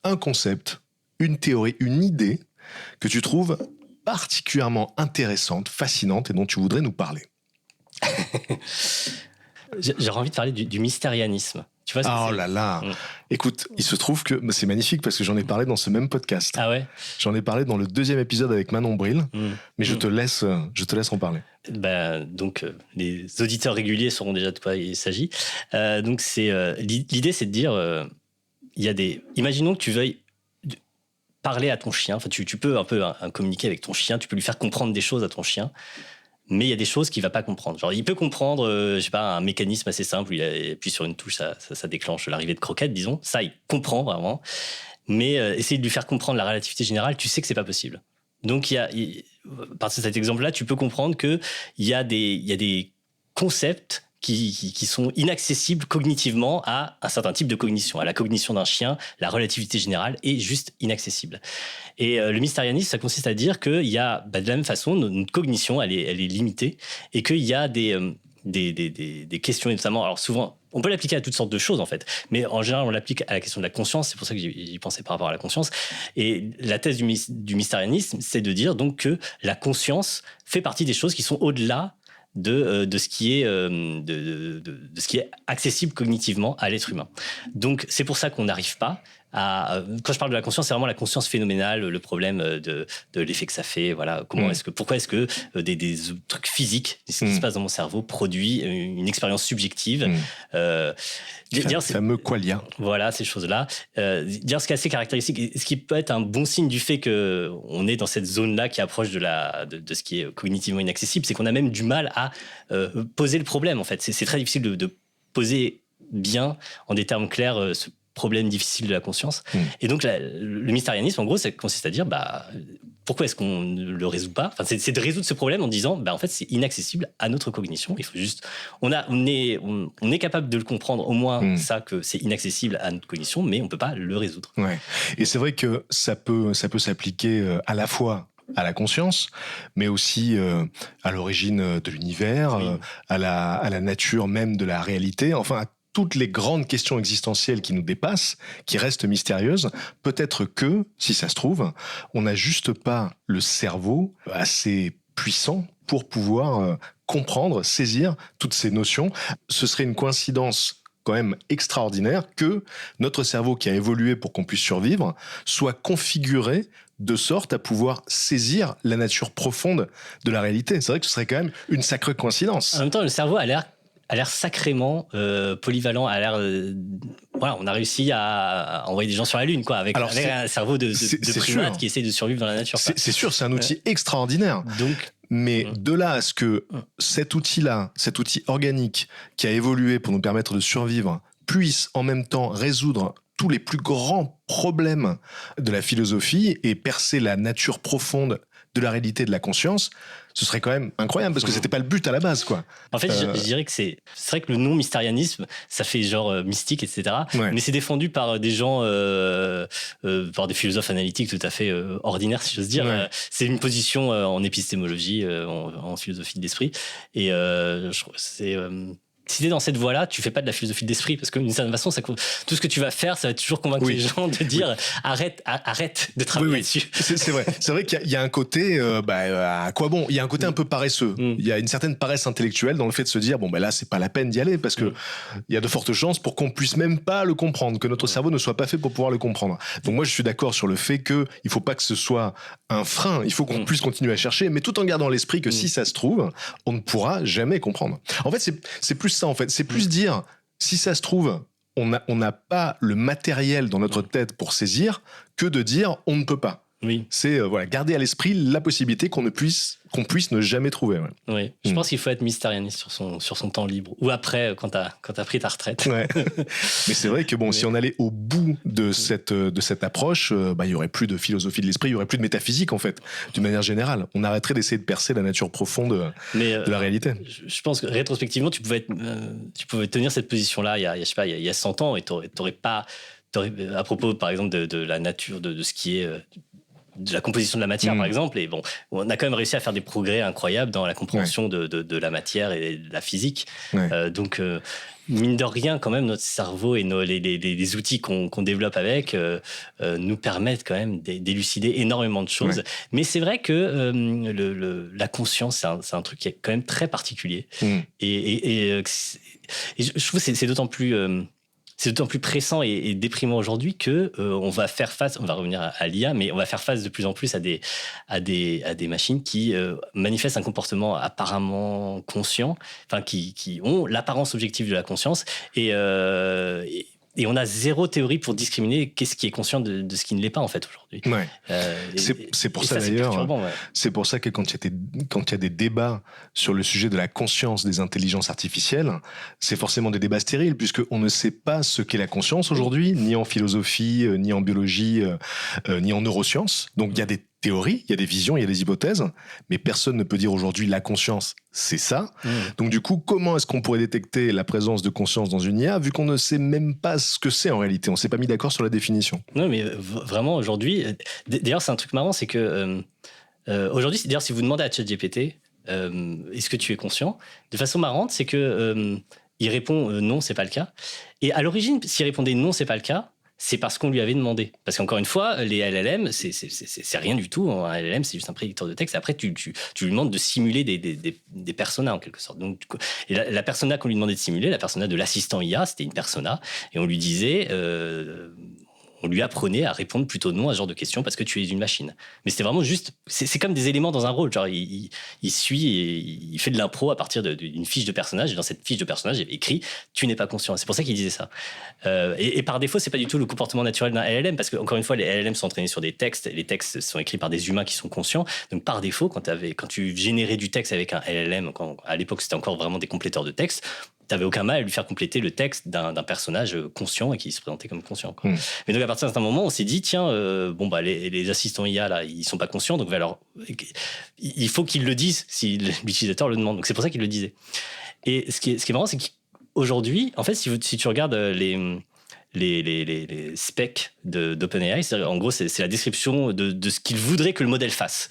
un concept, une théorie, une idée que tu trouves particulièrement intéressante, fascinante et dont tu voudrais nous parler? J'aurais envie de parler du mystérianisme. Tu vois ce que Oh c'est? là là. Écoute, il se trouve que c'est magnifique parce que j'en ai parlé dans ce même podcast. Ah ouais? J'en ai parlé dans le 2e épisode avec Manon Bril, mais je te laisse en parler. Donc, les auditeurs réguliers sauront déjà de quoi il s'agit. Donc, l'idée, c'est de dire, imaginons que tu veuilles parler à ton chien. Enfin, tu peux un peu communiquer avec ton chien. Tu peux lui faire comprendre des choses à ton chien. Mais il y a des choses qu'il va pas comprendre. Genre, il peut comprendre, je sais pas, un mécanisme assez simple où il appuie sur une touche, ça déclenche l'arrivée de croquettes, disons. Ça, il comprend vraiment. Mais essayer de lui faire comprendre la relativité générale, tu sais que c'est pas possible. Donc, à partir de cet exemple-là, tu peux comprendre que il y a des concepts qui sont inaccessibles cognitivement à un certain type de cognition. À la cognition d'un chien, la relativité générale est juste inaccessible. Et le mystérianisme, ça consiste à dire qu'il y a, de la même façon, notre cognition, elle est limitée, et qu'il y a des questions, et notamment, alors souvent, on peut l'appliquer à toutes sortes de choses, en fait, mais en général, on l'applique à la question de la conscience, c'est pour ça que j'y pensais par rapport à la conscience. Et la thèse du mystérianisme, c'est de dire donc que la conscience fait partie des choses qui sont au-delà de ce qui est accessible cognitivement à l'être humain. Donc, c'est pour ça qu'on n'arrive pas quand je parle de la conscience, c'est vraiment la conscience phénoménale, le problème de l'effet que ça fait. Voilà, pourquoi est-ce que des trucs physiques, ce qui se passe dans mon cerveau, produit une expérience subjective. Le fameux qualia. Voilà, ces choses-là. Dire ce qui est assez caractéristique, et ce qui peut être un bon signe du fait qu'on est dans cette zone-là qui approche de ce qui est cognitivement inaccessible, c'est qu'on a même du mal à poser le problème, en fait. C'est très difficile de poser bien, en des termes clairs, ce problème difficile de la conscience. Et donc, le mystérianisme, en gros, ça consiste à dire, pourquoi est-ce qu'on ne le résout pas? Enfin, c'est de résoudre ce problème en disant, en fait, c'est inaccessible à notre cognition. Il faut juste, on est capable de le comprendre, au moins ça, que c'est inaccessible à notre cognition, mais on peut pas le résoudre. Ouais. Et c'est vrai que ça peut s'appliquer à la fois à la conscience, mais aussi à l'origine de l'univers, à la nature même de la réalité, enfin à toutes les grandes questions existentielles qui nous dépassent, qui restent mystérieuses. Peut-être que, si ça se trouve, on n'a juste pas le cerveau assez puissant pour pouvoir comprendre, saisir toutes ces notions. Ce serait une coïncidence quand même extraordinaire que notre cerveau, qui a évolué pour qu'on puisse survivre, soit configuré de sorte à pouvoir saisir la nature profonde de la réalité. C'est vrai que ce serait quand même une sacrée coïncidence. En même temps, le cerveau a l'air sacrément polyvalent, on a réussi à envoyer des gens sur la Lune, quoi, avec un cerveau de primate qui essaie de survivre dans la nature. C'est sûr, c'est un outil extraordinaire. Mais de là à ce que cet outil organique qui a évolué pour nous permettre de survivre, puisse en même temps résoudre tous les plus grands problèmes de la philosophie et percer la nature profonde de la réalité de la conscience, ce serait quand même incroyable parce que c'était pas le but à la base, quoi. En fait, je dirais que c'est vrai que le nom mystérianisme, ça fait genre mystique, etc. Ouais. Mais c'est défendu par des gens, par des philosophes analytiques tout à fait ordinaires, si j'ose dire. Ouais. C'est une position en épistémologie, en philosophie de l'esprit. Et je trouve si t'es dans cette voie-là, tu fais pas de la philosophie de l'esprit parce que d'une certaine façon, tout ce que tu vas faire, ça va toujours convaincre les gens de dire arrête de travailler là-dessus. C'est vrai. C'est vrai qu'il y a un côté, à quoi bon? Il y a un côté un peu paresseux. Il y a une certaine paresse intellectuelle dans le fait de se dire là, c'est pas la peine d'y aller parce que il y a de fortes chances pour qu'on puisse même pas le comprendre, que notre cerveau ne soit pas fait pour pouvoir le comprendre. Donc moi, je suis d'accord sur le fait que il faut pas que ce soit un frein. Il faut qu'on puisse continuer à chercher, mais tout en gardant l'esprit que si ça se trouve, on ne pourra jamais comprendre. En fait, c'est plus ça, en fait. C'est plus dire, si ça se trouve, on n'a pas le matériel dans notre tête pour saisir, que de dire, on ne peut pas. Oui. C'est garder à l'esprit la possibilité qu'on puisse ne jamais trouver. Ouais. Oui, je pense qu'il faut être mystérianiste sur son temps libre. Ou après, quand t'as pris ta retraite. Ouais. Mais c'est vrai que si on allait au bout de cette approche, il y aurait plus de philosophie de l'esprit, il y aurait plus de métaphysique en fait, d'une manière générale. On arrêterait d'essayer de percer la nature profonde de la réalité. Je pense que rétrospectivement, tu pouvais tenir cette position-là il y a 100 ans et t'aurais pas... à propos, par exemple, de la nature, de ce qui est... de la composition de la matière, par exemple. Et bon, on a quand même réussi à faire des progrès incroyables dans la compréhension de la matière et de la physique. Ouais. Donc, mine de rien, quand même, notre cerveau et les outils qu'on développe avec nous permettent quand même d'élucider énormément de choses. Ouais. Mais c'est vrai que la conscience, c'est un truc qui est quand même très particulier. Et je trouve que c'est d'autant plus... c'est d'autant plus pressant et déprimant aujourd'hui que on va faire face, on va revenir à l'IA, mais on va faire face de plus en plus à des machines qui manifestent un comportement apparemment conscient, enfin qui ont l'apparence objective de la conscience et on a zéro théorie pour discriminer qu'est-ce qui est conscient de ce qui ne l'est pas en fait aujourd'hui. Ouais. C'est pour ça d'ailleurs. Ouais. C'est pour ça que quand il y a des débats sur le sujet de la conscience des intelligences artificielles, c'est forcément des débats stériles puisque on ne sait pas ce qu'est la conscience aujourd'hui, ni en philosophie, ni en biologie, ni en neurosciences. Donc il y a des théories, il y a des visions, il y a des hypothèses, mais personne ne peut dire aujourd'hui la conscience, c'est ça. Donc du coup, comment est-ce qu'on pourrait détecter la présence de conscience dans une IA vu qu'on ne sait même pas ce que c'est en réalité? On ne s'est pas mis d'accord sur la définition. Non, mais vraiment aujourd'hui, d'ailleurs c'est un truc marrant, c'est que aujourd'hui, d'ailleurs si vous demandez à ChatGPT, est-ce que tu es conscient? De façon marrante, c'est que il répond non, c'est pas le cas. Et à l'origine, s'il répondait non, c'est pas le cas, c'est parce qu'on lui avait demandé. Parce qu'encore une fois, les LLM, c'est rien du tout. Un LLM, c'est juste un prédicteur de texte. Après, tu lui demandes de simuler des personas, en quelque sorte. Donc, et la persona qu'on lui demandait de simuler, la persona de l'assistant IA, c'était une persona. Et on lui disait... on lui apprenait à répondre plutôt non à ce genre de questions parce que tu es une machine. Mais c'était vraiment juste... C'est comme des éléments dans un rôle. Genre, il suit et il fait de l'impro à partir d'une fiche de personnage. Et dans cette fiche de personnage, il y avait écrit « Tu n'es pas conscient ». C'est pour ça qu'il disait ça. Et par défaut, c'est pas du tout le comportement naturel d'un LLM parce que, encore une fois, les LLM sont entraînés sur des textes. Les textes sont écrits par des humains qui sont conscients. Donc, par défaut, quand tu générais du texte avec un LLM, à l'époque, c'était encore vraiment des compléteurs de texte, t'avais aucun mal à lui faire compléter le texte d'un personnage conscient et qui se présentait comme conscient. Quoi. Mais donc à partir d'un certain moment, on s'est dit tiens, les assistants IA là, ils sont pas conscients, donc il faut qu'ils le disent si l'utilisateur le demande. Donc c'est pour ça qu'ils le disaient. Et ce qui est marrant, c'est qu'aujourd'hui, en fait, si tu regardes les specs d'OpenAI, en gros, c'est la description de ce qu'ils voudraient que le modèle fasse.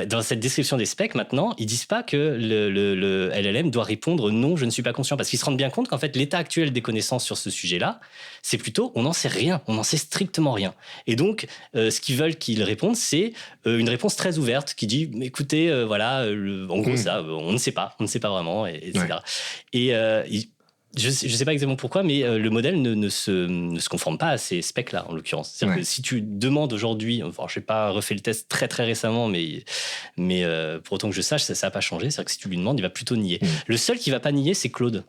Dans cette description des specs, maintenant, ils disent pas que le LLM doit répondre non, je ne suis pas conscient, parce qu'ils se rendent bien compte qu'en fait, l'état actuel des connaissances sur ce sujet-là, c'est plutôt on n'en sait rien, on n'en sait strictement rien. Et donc, ce qu'ils veulent qu'il réponde, c'est une réponse très ouverte qui dit, écoutez, en gros, ça, on ne sait pas vraiment, etc. Ouais. Et je sais pas exactement pourquoi, mais le modèle ne se conforme pas à ces specs-là, en l'occurrence. C'est-à-dire que si tu demandes aujourd'hui, enfin, je n'ai pas refait le test très très récemment, mais pour autant que je sache, ça n'a pas changé. C'est-à-dire que si tu lui demandes, il va plutôt nier. Le seul qui va pas nier, c'est Claude.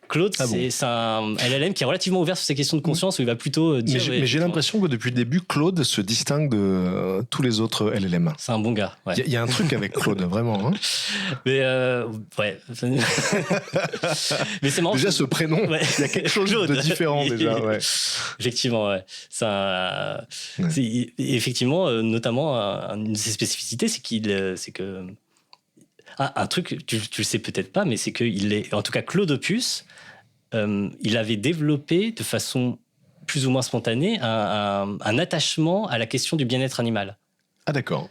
Claude, c'est un LLM qui est relativement ouvert sur ces questions de conscience où il va plutôt dire... Mais j'ai l'impression que depuis le début, Claude se distingue de tous les autres LLM. C'est un bon gars. Il y a un truc avec Claude, vraiment. Hein. Mais ouais. Mais c'est marrant. Déjà, ce prénom, il y a quelque chose de différent déjà. Ouais. Effectivement, ouais. Effectivement, notamment, une de ses spécificités, c'est que... un truc, tu le sais peut-être pas, mais c'est qu'il est... En tout cas, Claude Opus... il avait développé de façon plus ou moins spontanée un attachement à la question du bien-être animal. Ah d'accord.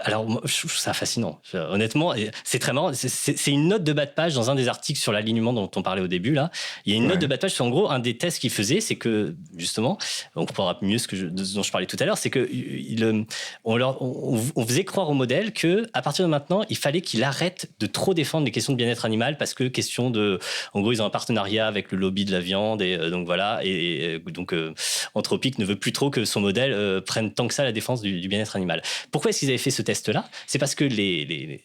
Alors, moi, je trouve ça fascinant. Honnêtement, c'est très marrant. C'est une note de bas de page dans un des articles sur l'alignement dont on parlait au début. Là. Il y a une note de bas de page. En gros, un des tests qu'il faisait, c'est que, justement, on comprendra mieux dont je parlais tout à l'heure, c'est on faisait croire au modèle qu'à partir de maintenant, il fallait qu'il arrête de trop défendre les questions de bien-être animal parce que question de... En gros, ils ont un partenariat avec le lobby de la viande et donc voilà. Et donc, Anthropic ne veut plus trop que son modèle prenne tant que ça la défense du bien-être animal. Pourquoi est-ce qu'ils avaient fait ce test-là? C'est parce que les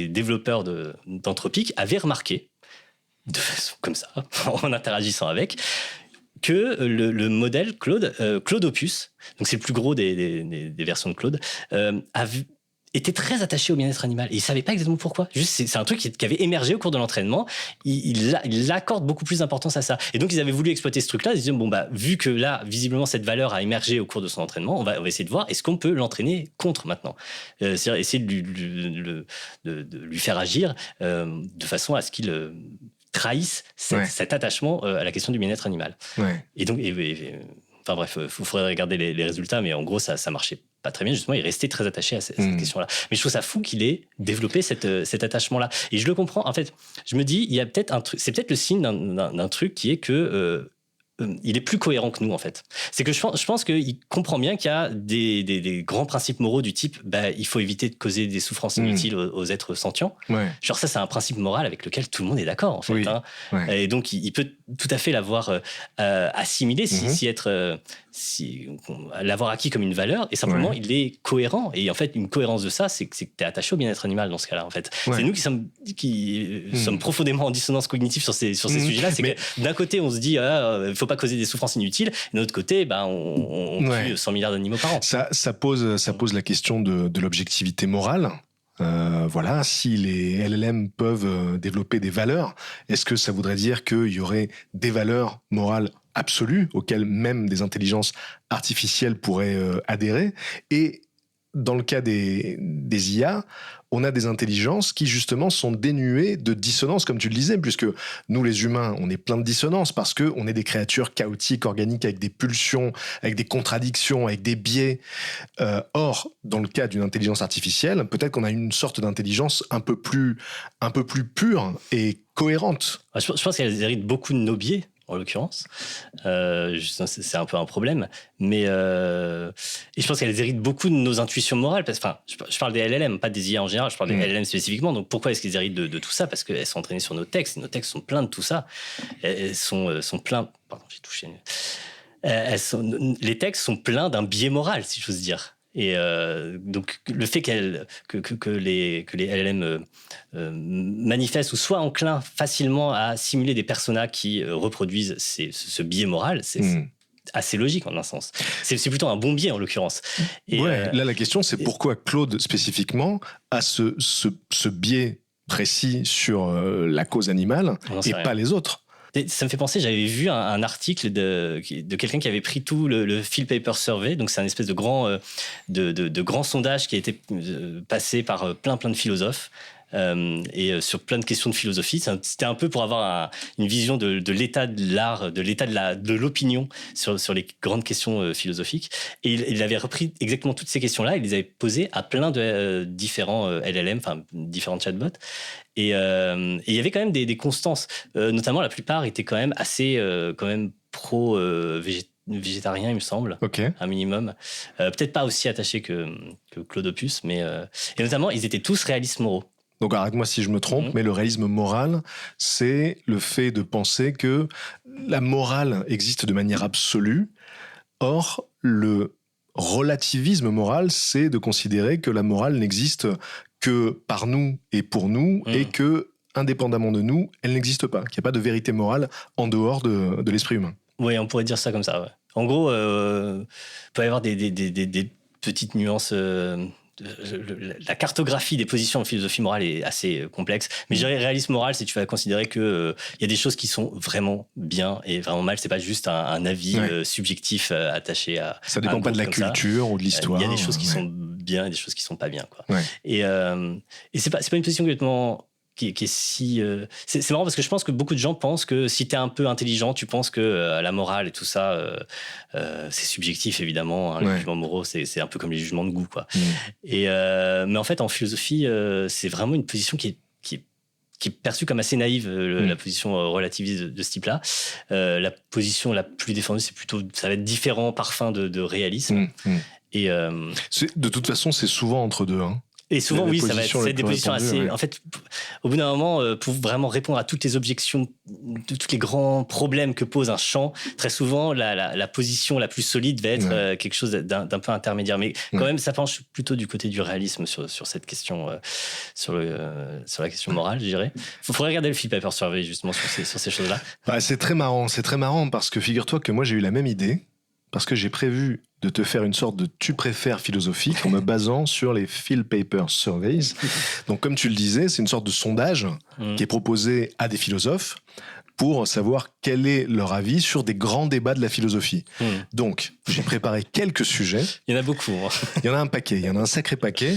développeurs d'Anthropic avaient remarqué, de façon comme ça, en interagissant avec, que le modèle Claude Opus, donc c'est le plus gros des versions de Claude, était très attaché au bien-être animal. Et il savait pas exactement pourquoi. Juste, c'est un truc qui avait émergé au cours de l'entraînement. Il accorde beaucoup plus d'importance à ça. Et donc, ils avaient voulu exploiter ce truc-là. Ils disaient, bon, bah, vu que là, visiblement, cette valeur a émergé au cours de son entraînement, on va essayer de voir, est-ce qu'on peut l'entraîner contre maintenant? C'est-à-dire essayer de lui faire agir de façon à ce qu'il trahisse cet attachement à la question du bien-être animal. Ouais. Et donc, enfin bref, il faudrait regarder les résultats, mais en gros, ça marchait pas très bien. Justement, il restait très attaché à cette question-là. Mais je trouve ça fou qu'il ait développé cet attachement-là. Et je le comprends. En fait, je me dis, il y a peut-être un truc. C'est peut-être le signe d'un truc qui est que il est plus cohérent que nous, en fait. C'est que je pense qu'il comprend bien qu'il y a des grands principes moraux du type il faut éviter de causer des souffrances inutiles aux êtres sentients. Ouais. Genre ça, c'est un principe moral avec lequel tout le monde est d'accord, en fait. Oui. Hein. Ouais. Et donc, il peut tout à fait l'avoir assimilé, l'avoir acquis comme une valeur, et simplement, il est cohérent. Et en fait, une cohérence de ça, c'est que tu es attaché au bien-être animal dans ce cas-là, en fait. Ouais. C'est nous qui sommes profondément en dissonance cognitive sur ces sujets-là. C'est que d'un côté, on se dit, il faut pas causer des souffrances inutiles, et de l'autre côté, on tue 100 milliards d'animaux par an. Ça pose la question de l'objectivité morale. Voilà, si les LLM peuvent développer des valeurs, est-ce que ça voudrait dire qu'il y aurait des valeurs morales absolues auxquelles même des intelligences artificielles pourraient adhérer? Et dans le cas des IA, on a des intelligences qui justement sont dénuées de dissonance, comme tu le disais, puisque nous les humains, on est plein de dissonance parce qu'on est des créatures chaotiques, organiques, avec des pulsions, avec des contradictions, avec des biais. Or, dans le cas d'une intelligence artificielle, peut-être qu'on a une sorte d'intelligence un peu plus pure et cohérente. Je pense qu'elle hérite beaucoup de nos biais, en l'occurrence. C'est un peu un problème. Mais et je pense qu'elles héritent beaucoup de nos intuitions morales. Je parle des LLM, pas des IA en général. Je parle des LLM spécifiquement. Donc, pourquoi est-ce qu'ils héritent de tout ça? Parce qu'elles sont entraînées sur nos textes. Et nos textes sont pleins de tout ça. Elles sont pleins... Pardon, j'ai touché. Les textes sont pleins d'un biais moral, si j'ose dire. Et donc, le fait que les LLM manifestent ou soient enclins facilement à simuler des personas qui reproduisent ce biais moral, c'est assez logique en un sens. C'est plutôt un bon biais en l'occurrence. Et là, la question, c'est pourquoi Claude spécifiquement a ce biais précis sur la cause animale et pas les autres. Ça me fait penser, j'avais vu un article de quelqu'un qui avait pris tout le Field Paper Survey, donc c'est un espèce de grand sondage qui a été passé par plein de philosophes. Et sur plein de questions de philosophie. C'était un peu pour avoir une vision de l'état de l'art, de l'état de l'opinion sur les grandes questions philosophiques. Et il avait repris exactement toutes ces questions-là, il les avait posées à plein de différents LLM, enfin différents chatbots. Et il y avait quand même des constances. Notamment, la plupart étaient quand même assez quand même végétarien, il me semble, un minimum. Peut-être pas aussi attaché que Claude Opus, mais et notamment, ils étaient tous réalistes moraux. Donc arrête-moi si je me trompe, mais le réalisme moral, c'est le fait de penser que la morale existe de manière absolue. Or, le relativisme moral, c'est de considérer que la morale n'existe que par nous et pour nous, et que, indépendamment de nous, elle n'existe pas, qu'il n'y a pas de vérité morale en dehors de l'esprit humain. Oui, on pourrait dire ça comme ça. Ouais. En gros, il peut y avoir des petites nuances... la cartographie des positions en philosophie morale est assez complexe, mais je dirais réalisme moral, c'est tu vas considérer que y a des choses qui sont vraiment bien et vraiment mal, c'est pas juste un avis subjectif attaché à ça dépend pas de la culture ou de l'histoire. Il y a des choses qui sont bien et des choses qui sont pas bien, quoi. Et c'est pas une position complètement qui est si... c'est marrant parce que je pense que beaucoup de gens pensent que si t'es un peu intelligent, tu penses que la morale et tout ça, c'est subjectif, évidemment. Hein, les jugements moraux, c'est un peu comme les jugements de goût, quoi. Et, mais en fait, en philosophie, c'est vraiment une position qui est perçue comme assez naïve, la position relativiste de ce type-là. La position la plus défendue, c'est plutôt... Ça va être différents parfums de réalisme. Et de toute façon, c'est souvent entre deux, hein. Et souvent, oui, ça va positions être les des plus positions répandues, assez. ouais. En fait, au bout d'un moment, pour vraiment répondre à toutes les objections, de tous les grands problèmes que pose un chant, très souvent, la position la plus solide va être Ouais. quelque chose d'un peu intermédiaire. Mais quand Ouais. même, ça penche plutôt du côté du réalisme sur cette question, sur la question morale, je dirais. Il faudrait regarder le Phil Paper Survey, justement, sur ces choses-là. Bah, c'est très marrant parce que figure-toi que moi j'ai eu la même idée, parce que j'ai prévu de te faire une sorte de tu préfères philosophique en me basant sur les Phil Paper Surveys. Donc comme tu le disais, c'est une sorte de sondage qui est proposé à des philosophes pour savoir quel est leur avis sur des grands débats de la philosophie. Donc j'ai préparé quelques sujets. Il y en a beaucoup. Hein. Il y en a un paquet, il y en a un sacré paquet.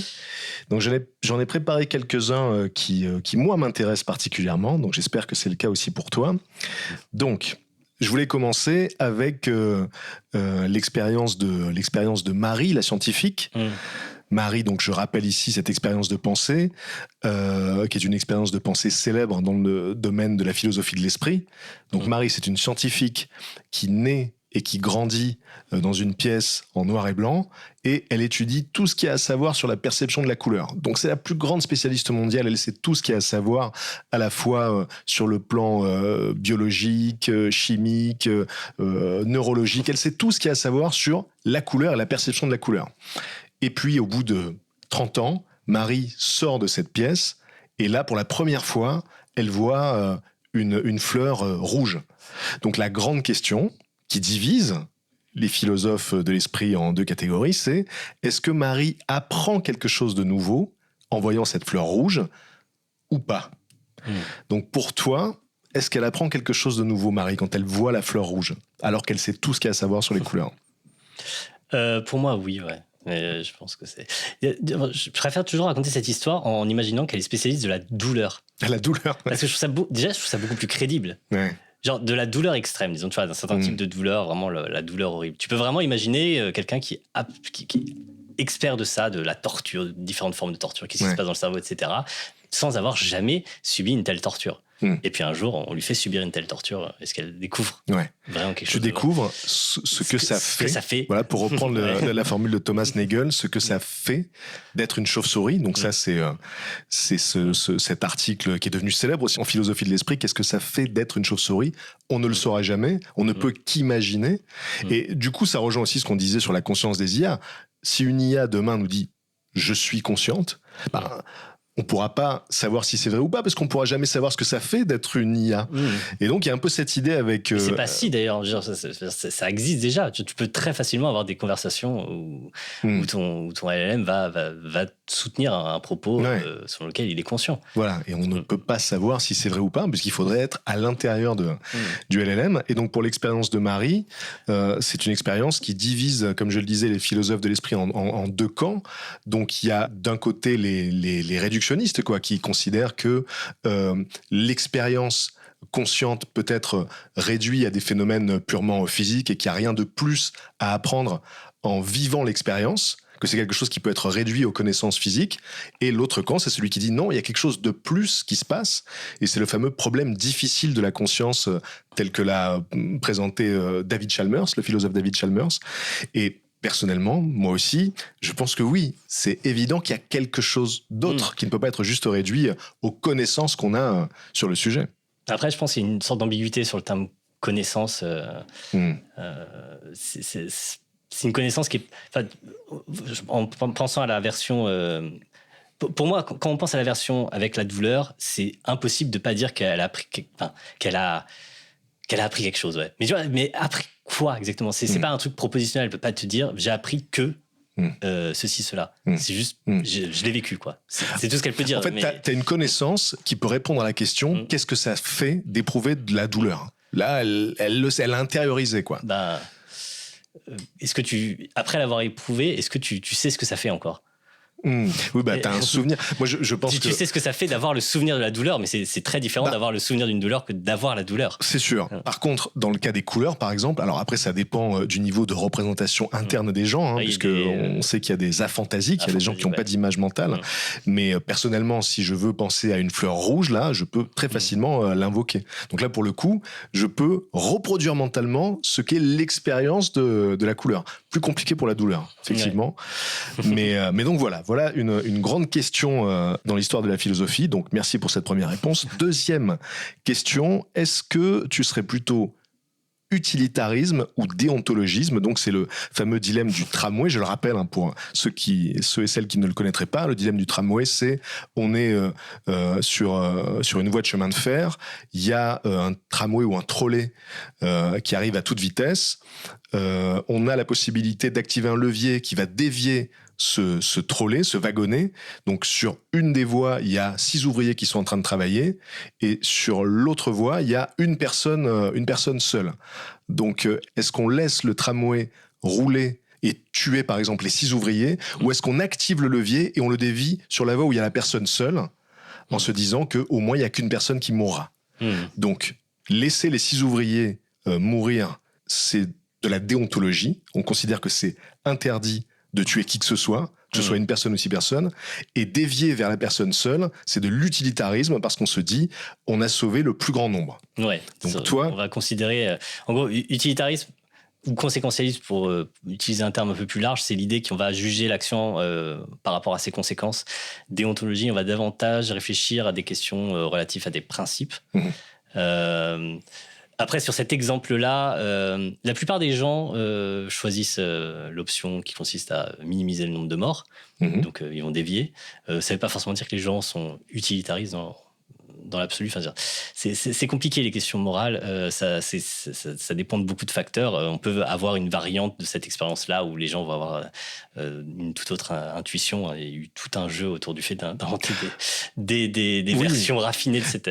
Donc j'en ai préparé quelques-uns qui moi m'intéressent particulièrement, donc j'espère que c'est le cas aussi pour toi. Donc je voulais commencer avec l'expérience de Marie, la scientifique. Marie, donc je rappelle ici cette expérience de pensée, qui est une expérience de pensée célèbre dans le domaine de la philosophie de l'esprit. Donc Marie, c'est une scientifique qui naît et qui grandit dans une pièce en noir et blanc, et elle étudie tout ce qu'il y a à savoir sur la perception de la couleur. Donc c'est la plus grande spécialiste mondiale, elle sait tout ce qu'il y a à savoir, à la fois sur le plan biologique, chimique, neurologique, elle sait tout ce qu'il y a à savoir sur la couleur et la perception de la couleur. Et puis au bout de 30 ans, Marie sort de cette pièce, et là pour la première fois, elle voit une fleur rouge. Donc la grande question qui divise les philosophes de l'esprit en deux catégories, c'est est-ce que Marie apprend quelque chose de nouveau en voyant cette fleur rouge ou pas ? Donc pour toi, est-ce qu'elle apprend quelque chose de nouveau, Marie, quand elle voit la fleur rouge, alors qu'elle sait tout ce qu'il y a à savoir sur les couleurs ? Pour moi, oui, ouais. Mais je pense que c'est... Je préfère toujours raconter cette histoire en imaginant qu'elle est spécialiste de la douleur. La douleur. Parce que je trouve ça beaucoup plus crédible. Ouais. Genre de la douleur extrême, disons, tu vois, d'un certain type de douleur, vraiment la douleur horrible. Tu peux vraiment imaginer quelqu'un qui est expert de ça, de la torture, de différentes formes de torture, qu'est-ce qui se passe dans le cerveau, etc., sans avoir jamais subi une telle torture. Et puis un jour, on lui fait subir une telle torture. Est-ce qu'elle découvre vraiment quelque chose? Tu découvres ce que ça fait. Voilà, pour reprendre la formule de Thomas Nagel, ce que ça fait d'être une chauve-souris. Donc ça, c'est cet article qui est devenu célèbre aussi en philosophie de l'esprit. Qu'est-ce que ça fait d'être une chauve-souris? On ne le saura jamais. On ne peut qu'imaginer. Et du coup, ça rejoint aussi ce qu'on disait sur la conscience des IA. Si une IA demain nous dit « je suis consciente », on ne pourra pas savoir si c'est vrai ou pas, parce qu'on ne pourra jamais savoir ce que ça fait d'être une IA. Et donc, il y a un peu cette idée avec... C'est pas si, d'ailleurs. Ça existe déjà. Tu peux très facilement avoir des conversations où ton LLM va soutenir un propos sur lequel il est conscient. Voilà, et on ne peut pas savoir si c'est vrai ou pas, puisqu'il faudrait être à l'intérieur du LLM. Et donc, pour l'expérience de Marie, c'est une expérience qui divise, comme je le disais, les philosophes de l'esprit en deux camps. Donc, il y a d'un côté les réductionnistes, qui considèrent que l'expérience consciente peut être réduite à des phénomènes purement physiques et qu'il n'y a rien de plus à apprendre en vivant l'expérience, que c'est quelque chose qui peut être réduit aux connaissances physiques. Et l'autre camp, c'est celui qui dit non, il y a quelque chose de plus qui se passe, et c'est le fameux problème difficile de la conscience tel que l'a présenté David Chalmers, le philosophe David Chalmers. Et personnellement, moi aussi, je pense que oui, c'est évident qu'il y a quelque chose d'autre qui ne peut pas être juste réduit aux connaissances qu'on a sur le sujet. Après, je pense qu'il y a une sorte d'ambiguïté sur le terme connaissance. C'est une connaissance qui est... En pensant à la version... pour moi, quand on pense à la version avec la douleur, c'est impossible de ne pas dire qu'elle a appris quelque chose. Ouais. Mais tu vois, mais appris quoi exactement? C'est pas un truc propositionnel. Elle peut pas te dire j'ai appris que ceci, cela. C'est juste je l'ai vécu, quoi. C'est tout ce qu'elle peut dire. En fait, t'as une connaissance qui peut répondre à la question qu'est-ce que ça fait d'éprouver de la douleur? Là, elle le sait, elle l'a intériorisé, quoi. Est-ce que après l'avoir éprouvé, est-ce que tu sais ce que ça fait encore? Oui, t'as un souvenir. Moi, je pense que... Tu sais ce que ça fait d'avoir le souvenir de la douleur, mais c'est très différent d'avoir le souvenir d'une douleur que d'avoir la douleur. C'est sûr. Par contre, dans le cas des couleurs, par exemple, alors après, ça dépend du niveau de représentation interne des gens, on sait qu'il y a des aphantasiques, il y a des gens qui n'ont pas d'image mentale. Mais personnellement, si je veux penser à une fleur rouge, là, je peux très facilement l'invoquer. Donc là, pour le coup, je peux reproduire mentalement ce qu'est l'expérience de la couleur. Plus compliqué pour la douleur, effectivement. Mais donc voilà une grande question dans l'histoire de la philosophie. Donc merci pour cette première réponse. Deuxième question, est-ce que tu serais plutôt utilitarisme ou déontologisme? Donc c'est le fameux dilemme du tramway. Je le rappelle pour ceux et celles qui ne le connaîtraient pas. Le dilemme du tramway, c'est on est sur une voie de chemin de fer. Il y a un tramway ou un trolley qui arrive à toute vitesse. On a la possibilité d'activer un levier qui va dévier ce trolley, ce wagonnet. Donc sur une des voies, il y a 6 ouvriers qui sont en train de travailler, et sur l'autre voie, il y a une personne seule. Donc est-ce qu'on laisse le tramway rouler et tuer par exemple les 6 ouvriers, ou est-ce qu'on active le levier et on le dévie sur la voie où il y a la personne seule, en se disant qu'au moins il n'y a qu'une personne qui mourra. Donc laisser les 6 ouvriers mourir, c'est de la déontologie. On considère que c'est interdit de tuer qui que ce soit une personne ou 6 personnes, et dévier vers la personne seule, c'est de l'utilitarisme, parce qu'on se dit, on a sauvé le plus grand nombre. Ouais. Donc toi... On va considérer, en gros, utilitarisme ou conséquentialisme, pour utiliser un terme un peu plus large, c'est l'idée qu'on va juger l'action par rapport à ses conséquences. Déontologie, on va davantage réfléchir à des questions relatives à des principes. Après, sur cet exemple-là, la plupart des gens choisissent l'option qui consiste à minimiser le nombre de morts. Donc, ils vont dévier. Ça ne veut pas forcément dire que les gens sont utilitaristes dans l'absolu. Enfin, c'est compliqué, les questions morales. Ça dépend de beaucoup de facteurs. On peut avoir une variante de cette expérience-là où les gens vont avoir une toute autre intuition. Il y a eu tout un jeu autour du fait d'inventer des versions raffinées de cette...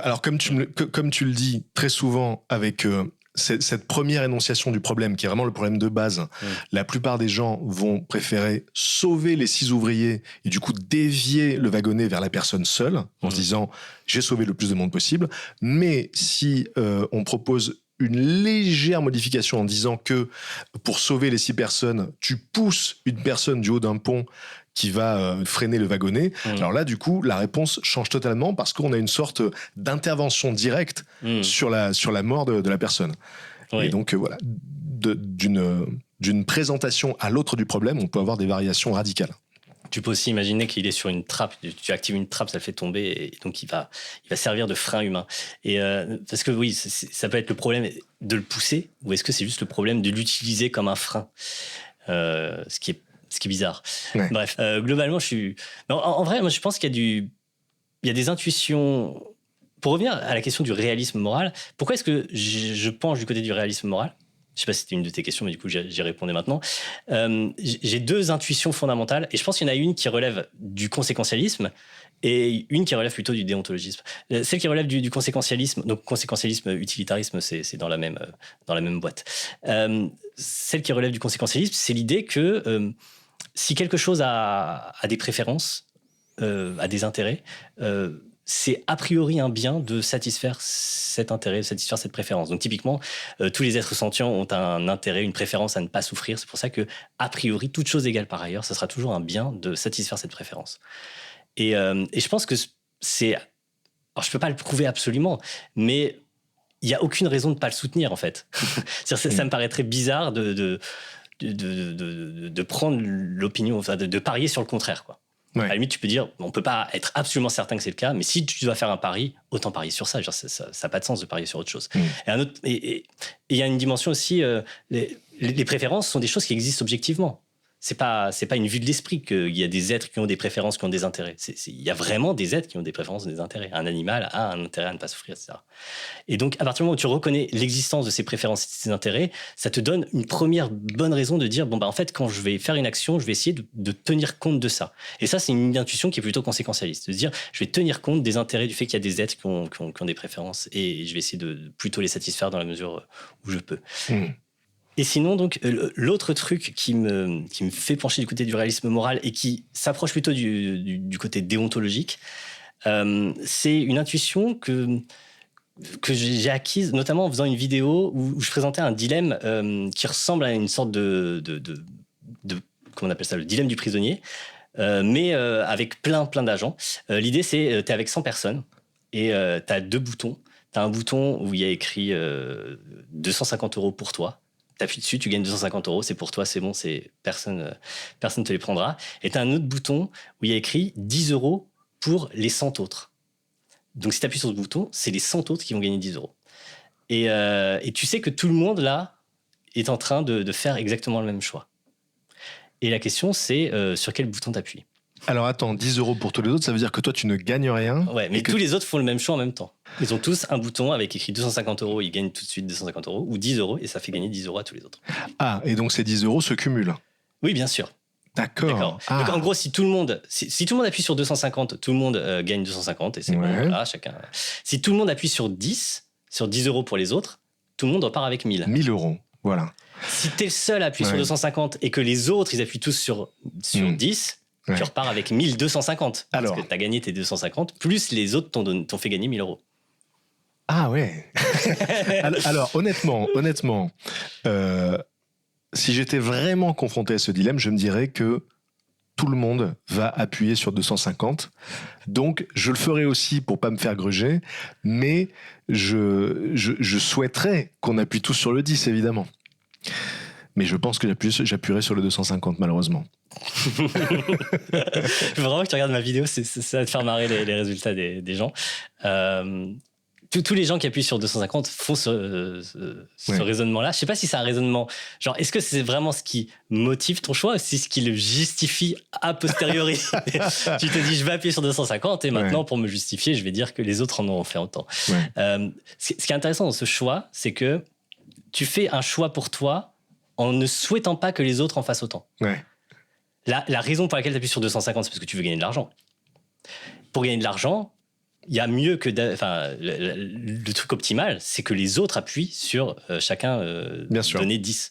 Alors, comme tu le dis très souvent avec cette première énonciation du problème, qui est vraiment le problème de base, la plupart des gens vont préférer sauver les 6 ouvriers et du coup dévier le wagonnet vers la personne seule, en se disant « j'ai sauvé le plus de monde possible ». Mais si on propose une légère modification en disant que pour sauver les 6 personnes, tu pousses une personne du haut d'un pont qui va freiner le wagonnet. Alors là, du coup, la réponse change totalement, parce qu'on a une sorte d'intervention directe sur la mort de la personne. Oui. Et donc, voilà, d'une présentation à l'autre du problème, on peut avoir des variations radicales. Tu peux aussi imaginer qu'il est sur une trappe, tu actives une trappe, ça le fait tomber, et donc il va servir de frein humain. Et parce que oui, ça peut être le problème de le pousser, ou est-ce que c'est juste le problème de l'utiliser comme un frein, ce qui est bizarre. Ouais. Bref, globalement, en vrai, moi, je pense qu'il y a des intuitions. Pour revenir à la question du réalisme moral, pourquoi est-ce que je penche du côté du réalisme moral ? Je ne sais pas si c'était une de tes questions, mais du coup, j'y répondais maintenant. J'ai 2 intuitions fondamentales, et je pense qu'il y en a une qui relève du conséquentialisme et une qui relève plutôt du déontologisme. Celle qui relève du conséquentialisme, donc conséquentialisme, utilitarisme, c'est dans la même boîte. Celle qui relève du conséquentialisme, c'est l'idée que si quelque chose a des préférences, a des intérêts, c'est a priori un bien de satisfaire cet intérêt, de satisfaire cette préférence. Donc typiquement, tous les êtres sentients ont un intérêt, une préférence à ne pas souffrir. C'est pour ça que, a priori, toute chose égale par ailleurs, ça sera toujours un bien de satisfaire cette préférence. Et je pense que c'est... Alors, je ne peux pas le prouver absolument, mais il n'y a aucune raison de ne pas le soutenir, en fait. Ça me paraîtrait bizarre de prendre l'opinion, enfin, de parier sur le contraire, quoi. Ouais. À la limite, tu peux dire, on ne peut pas être absolument certain que c'est le cas, mais si tu dois faire un pari, autant parier sur ça. Genre, ça n'a pas de sens de parier sur autre chose. Et il y a une dimension aussi, les préférences sont des choses qui existent objectivement. C'est pas une vue de l'esprit qu'il y a des êtres qui ont des préférences, qui ont des intérêts. Il y a vraiment des êtres qui ont des préférences, des intérêts. Un animal a un intérêt à ne pas souffrir, etc. Et donc, à partir du moment où tu reconnais l'existence de ces préférences et de ces intérêts, ça te donne une première bonne raison de dire, en fait, quand je vais faire une action, je vais essayer de tenir compte de ça. Et ça, c'est une intuition qui est plutôt conséquentialiste. De se dire, je vais tenir compte des intérêts, du fait qu'il y a des êtres qui ont des préférences, et je vais essayer de plutôt les satisfaire dans la mesure où je peux. Et sinon, donc, l'autre truc qui me fait pencher du côté du réalisme moral et qui s'approche plutôt du côté déontologique, c'est une intuition que j'ai acquise, notamment en faisant une vidéo où je présentais un dilemme qui ressemble à une sorte de comment on appelle ça, le dilemme du prisonnier, mais avec plein d'agents. L'idée, c'est t'es avec 100 personnes et t'as 2 boutons. T'as un bouton où il y a écrit 250 € pour toi. t'appuies dessus, tu gagnes 250 €, c'est pour toi, c'est bon, personne te les prendra. Et t'as un autre bouton où il y a écrit 10 € pour les 100 autres. Donc si t'appuies sur ce bouton, c'est les 100 autres qui vont gagner 10 €. Et tu sais que tout le monde là est en train de faire exactement le même choix. Et la question, c'est sur quel bouton t'appuies. Alors attends, 10 € pour tous les autres, ça veut dire que toi tu ne gagnes rien. Ouais, mais tous les autres font le même choix en même temps. Ils ont tous un bouton avec écrit 250 €, ils gagnent tout de suite 250 €, ou 10 € et ça fait gagner 10 € à tous les autres. Ah, et donc ces 10 € se cumulent. Oui, bien sûr. D'accord. Donc en gros, si tout le monde appuie sur 250, tout le monde gagne 250 et c'est bon, voilà, chacun. Si tout le monde appuie sur 10 € pour les autres, tout le monde repart avec 1000. 1000 €, voilà. Si t'es le seul à appuyer sur 250 et que les autres, ils appuient tous sur 10, tu repars avec 1250. Alors, parce que t'as gagné tes 250, plus les autres t'ont fait gagner 1000 €. Ah ouais. Alors, honnêtement, si j'étais vraiment confronté à ce dilemme, je me dirais que tout le monde va appuyer sur 250. Donc, je le ferai aussi pour pas me faire gruger, mais je souhaiterais qu'on appuie tous sur le 10, évidemment. Mais je pense que j'appuierai sur le 250, malheureusement. Vraiment que tu regardes ma vidéo, ça va te faire marrer les résultats des gens. Tous les gens qui appuient sur 250 font ce raisonnement-là. Je sais pas si c'est un raisonnement. Genre, est-ce que c'est vraiment ce qui motive ton choix ou c'est ce qui le justifie a posteriori? Tu te dis, je vais appuyer sur 250 et maintenant, pour me justifier, je vais dire que les autres en ont fait autant. Ce qui est intéressant dans ce choix, c'est que tu fais un choix pour toi en ne souhaitant pas que les autres en fassent autant. La raison pour laquelle tu appuies sur 250, c'est parce que tu veux gagner de l'argent. Pour gagner de l'argent, il y a mieux que... le truc optimal, c'est que les autres appuient sur chacun donner 10.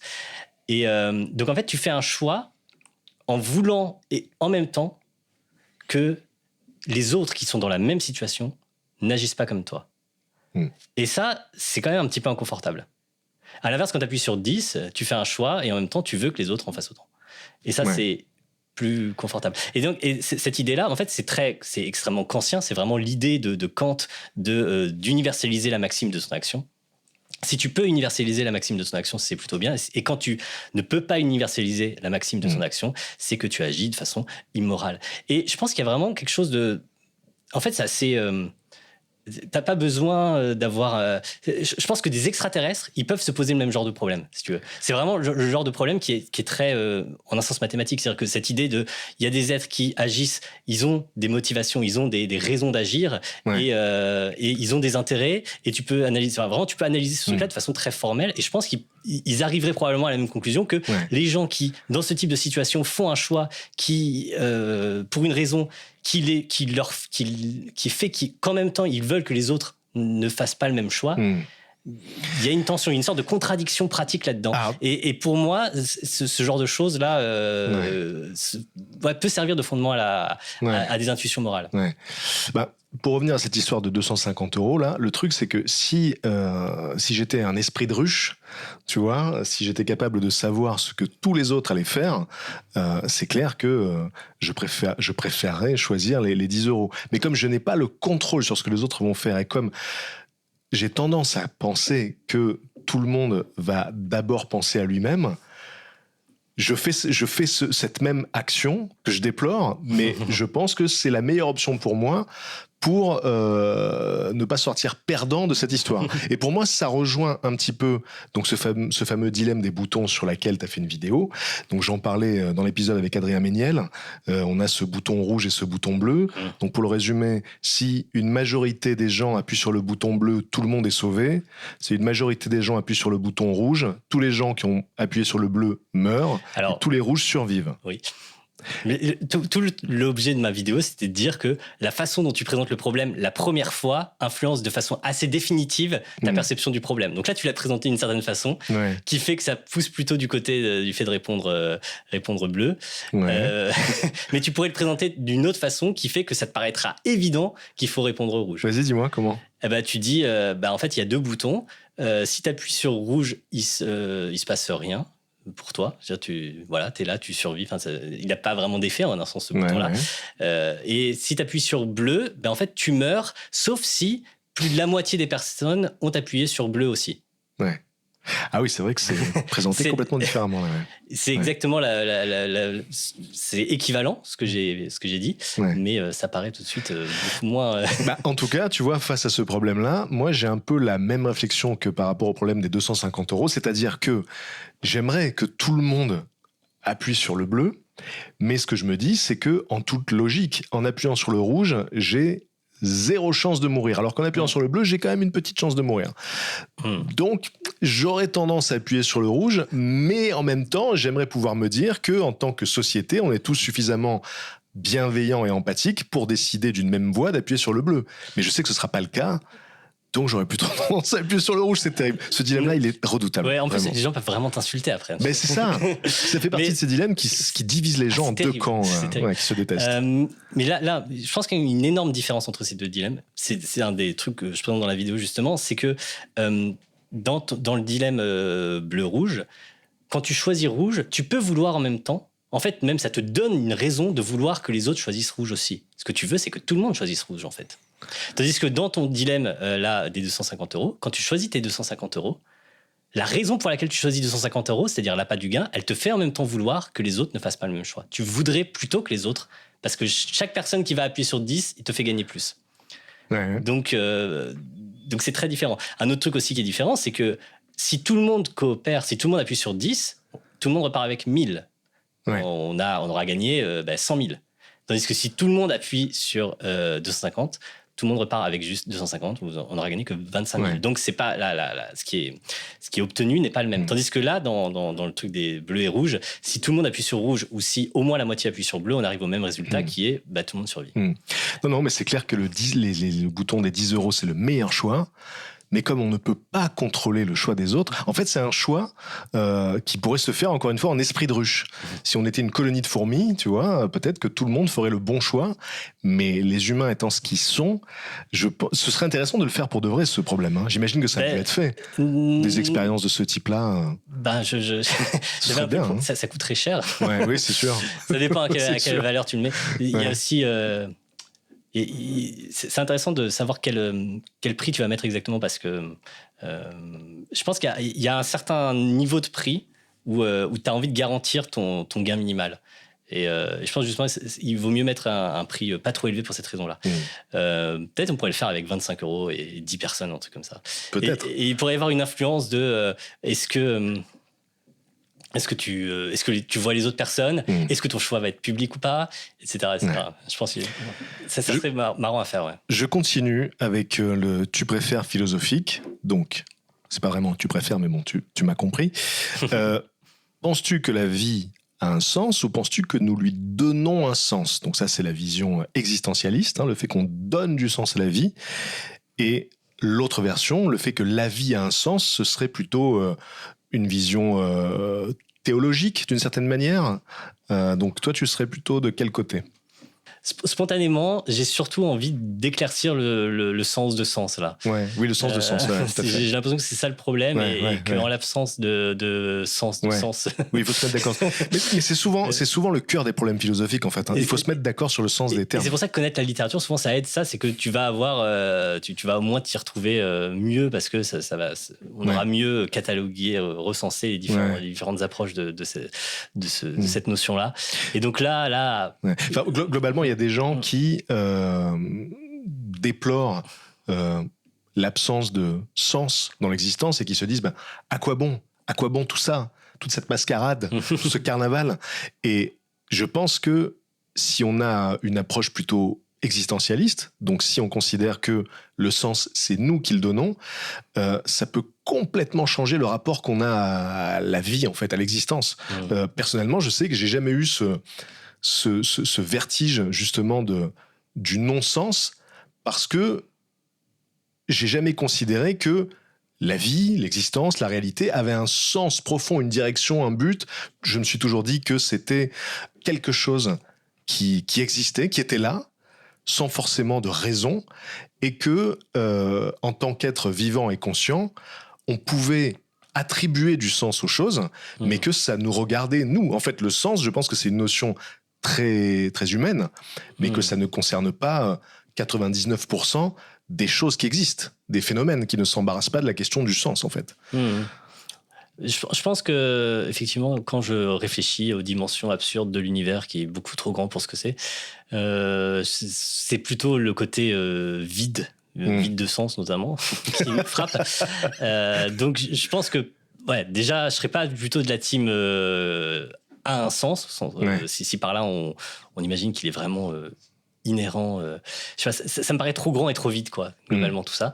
Et donc, en fait, tu fais un choix en voulant et en même temps que les autres qui sont dans la même situation n'agissent pas comme toi. Et ça, c'est quand même un petit peu inconfortable. À l'inverse, quand tu appuies sur 10, tu fais un choix et en même temps, tu veux que les autres en fassent autant. Et ça, c'est plus confortable. Et donc, cette idée-là, en fait, c'est extrêmement kantien. C'est vraiment l'idée de Kant d'universaliser la maxime de son action. Si tu peux universaliser la maxime de son action, c'est plutôt bien. Et quand tu ne peux pas universaliser la maxime de son action, c'est que tu agis de façon immorale. Et je pense qu'il y a vraiment quelque chose de... En fait, c'est assez... T'as pas besoin d'avoir... Je pense que des extraterrestres, ils peuvent se poser le même genre de problème, si tu veux. C'est vraiment le genre de problème qui est très en un sens mathématique. C'est-à-dire que cette idée de... Il y a des êtres qui agissent, ils ont des motivations, ils ont des raisons d'agir et ils ont des intérêts et tu peux analyser... Enfin, vraiment, tu peux analyser ce truc-là de façon très formelle et je pense qu'ils arriveraient probablement à la même conclusion que les gens qui, dans ce type de situation, font un choix qui, pour une raison... qui fait qu'en même temps, ils veulent que les autres ne fassent pas le même choix. Il y a une tension, une sorte de contradiction pratique là-dedans. Et pour moi, ce genre de choses-là peut servir de fondement à des intuitions morales. Pour revenir à cette histoire de 250 €, là, le truc, c'est que si j'étais un esprit de ruche, tu vois, si j'étais capable de savoir ce que tous les autres allaient faire, c'est clair que je préférerais choisir les 10 €. Mais comme je n'ai pas le contrôle sur ce que les autres vont faire et comme j'ai tendance à penser que tout le monde va d'abord penser à lui-même, je fais cette même action que je déplore, mais je pense que c'est la meilleure option pour moi pour ne pas sortir perdant de cette histoire. Et pour moi, ça rejoint un petit peu donc ce fameux dilemme des boutons sur laquelle tu as fait une vidéo. Donc j'en parlais dans l'épisode avec Adrien Méniel. On a ce bouton rouge et ce bouton bleu. Donc pour le résumer, si une majorité des gens appuient sur le bouton bleu, tout le monde est sauvé. Si une majorité des gens appuient sur le bouton rouge, tous les gens qui ont appuyé sur le bleu meurent. Alors, et tous les rouges survivent. Oui. Mais tout l'objet de ma vidéo, c'était de dire que la façon dont tu présentes le problème la première fois influence de façon assez définitive ta perception du problème. Donc là, tu l'as présenté d'une certaine façon qui fait que ça pousse plutôt du côté du fait de répondre bleu. Mais tu pourrais le présenter d'une autre façon qui fait que ça te paraîtra évident qu'il faut répondre rouge. Vas-y, dis-moi comment. Tu dis, en fait, il y a deux boutons. Si tu appuies sur rouge, il se passe rien. Pour toi, tu es là, tu survis. Il n'a pas vraiment d'effet en un sens ce bouton-là. Et si tu appuies sur bleu, en fait, tu meurs, sauf si plus de la moitié des personnes ont appuyé sur bleu aussi. Ah oui, c'est vrai que c'est présenté C'est- complètement différemment. Là, ouais. C'est exactement c'est équivalent ce que j'ai dit, Ouais. mais ça paraît tout de suite beaucoup moins. Bah, en tout cas, tu vois, face à ce problème-là, moi, j'ai un peu la même réflexion que par rapport au problème des 250 euros, c'est-à-dire que j'aimerais que tout le monde appuie sur le bleu, mais ce que je me dis, c'est que, en toute logique, en appuyant sur le rouge, j'ai 0 chance de mourir, alors qu'en appuyant sur le bleu, j'ai quand même une petite chance de mourir. Donc, j'aurais tendance à appuyer sur le rouge, mais en même temps, j'aimerais pouvoir me dire que, en tant que société, on est tous suffisamment bienveillants et empathiques pour décider d'une même voie d'appuyer sur le bleu. Mais je sais que ce sera pas le cas, donc j'aurais plutôt tendance à appuyer sur le rouge. C'est terrible. Ce dilemme-là, il est redoutable. Ouais, en plus, vraiment. les gens peuvent vraiment t'insulter après. Mais c'est ça. Ça fait partie de ces dilemmes qui divisent les gens en deux terrible, camps, c'est terrible. qui se détestent. Mais là, je pense qu'il y a une énorme différence entre ces deux dilemmes. C'est un des trucs que je présente dans la vidéo justement, c'est que dans le dilemme bleu-rouge, quand tu choisis rouge, tu peux vouloir en même temps. En fait, même ça te donne une raison de vouloir que les autres choisissent rouge aussi. Ce que tu veux, c'est que tout le monde choisisse rouge en fait. Tandis que dans ton dilemme là des 250 euros, quand tu choisis tes 250 euros, la raison pour laquelle tu choisis 250 euros, c'est-à-dire l'appât du gain, elle te fait en même temps vouloir que les autres ne fassent pas le même choix. Tu voudrais plutôt que les autres, parce que chaque personne qui va appuyer sur 10, il te fait gagner plus. Ouais. Donc c'est très différent. Un autre truc aussi qui est différent, c'est que si tout le monde coopère, si tout le monde appuie sur 10, tout le monde repart avec 1000. Ouais. On aura gagné 100 000. Tandis que si tout le monde appuie sur 250, tout le monde repart avec juste 250, on n'aura gagné que 25 000. Ouais. Donc c'est pas ce qui est obtenu n'est pas le même. Tandis que là, dans le truc des bleus et rouges, si tout le monde appuie sur rouge ou si au moins la moitié appuie sur bleu, on arrive au même résultat qui est tout le monde survit. Non, mais c'est clair que le bouton des 10 euros, c'est le meilleur choix. Mais comme on ne peut pas contrôler le choix des autres, en fait, c'est un choix qui pourrait se faire, encore une fois, en esprit de ruche. Si on était une colonie de fourmis, tu vois, peut-être que tout le monde ferait le bon choix, mais les humains étant ce qu'ils sont, ce serait intéressant de le faire pour de vrai, ce problème. Hein. J'imagine que ça a pu être fait. Des expériences de ce type-là. J'avais bien, hein. Ça coûte très cher. Ouais, oui, c'est sûr. Ça dépend à quelle valeur tu le mets. Il y a Ouais. aussi... c'est intéressant de savoir quel prix tu vas mettre exactement parce que je pense qu'il y a un certain niveau de prix où tu as envie de garantir ton gain minimal. Et je pense justement il vaut mieux mettre un prix pas trop élevé pour cette raison-là. Peut-être on pourrait le faire avec 25 euros et 10 personnes, un truc comme ça. Peut-être. Et il pourrait y avoir une influence de est-ce que tu vois les autres personnes? Est-ce que ton choix va être public ou pas? Etc. Ouais. Je pense que ça serait marrant à faire. Ouais. Je continue avec le tu préfères philosophique. Donc, c'est pas vraiment tu préfères, mais bon, tu m'as compris. Penses-tu que la vie a un sens ou penses-tu que nous lui donnons un sens? Donc ça, c'est la vision existentialiste, hein, le fait qu'on donne du sens à la vie. Et l'autre version, le fait que la vie a un sens, ce serait plutôt... une vision théologique d'une certaine manière. Donc toi, tu serais plutôt de quel côté ? Spontanément, j'ai surtout envie d'éclaircir le sens de sens là. Ouais, oui, le sens de sens. Ouais, tout à fait. J'ai l'impression que c'est ça le problème et qu'en l'absence de sens de sens. Oui, il faut se mettre d'accord. Mais c'est souvent le cœur des problèmes philosophiques en fait. Hein. Il faut se mettre d'accord sur le sens des termes. Et c'est pour ça que connaître la littérature, souvent ça aide ça, c'est que tu vas avoir, tu vas au moins t'y retrouver mieux parce que on aura mieux catalogué, recensé les différentes approches de cette notion là. Et donc là. Ouais. Enfin, globalement, il y a des gens qui déplorent l'absence de sens dans l'existence et qui se disent à quoi bon tout ça, toute cette mascarade, tout ce carnaval. Et je pense que si on a une approche plutôt existentialiste, donc si on considère que le sens c'est nous qui le donnons, ça peut complètement changer le rapport qu'on a à la vie en fait, à l'existence. Personnellement, je sais que j'ai jamais eu ce vertige justement du non-sens parce que j'ai jamais considéré que la vie, l'existence, la réalité avait un sens profond, une direction, un but. Je me suis toujours dit que c'était quelque chose qui existait, qui était là, sans forcément de raison, et que en tant qu'être vivant et conscient, on pouvait attribuer du sens aux choses, mais que ça nous regardait nous. En fait, le sens, je pense que c'est une notion très, très humaine, mais que ça ne concerne pas 99% des choses qui existent, des phénomènes qui ne s'embarrassent pas de la question du sens, en fait. Je pense que, effectivement, quand je réfléchis aux dimensions absurdes de l'univers, qui est beaucoup trop grand pour ce que c'est plutôt le côté vide, vide de sens notamment, qui me frappe. Donc, je pense que, ouais, déjà, je serais pas plutôt de la team a un sens, si par là on imagine qu'il est vraiment inhérent. Je sais pas, ça me paraît trop grand et trop vide, quoi, globalement, tout ça.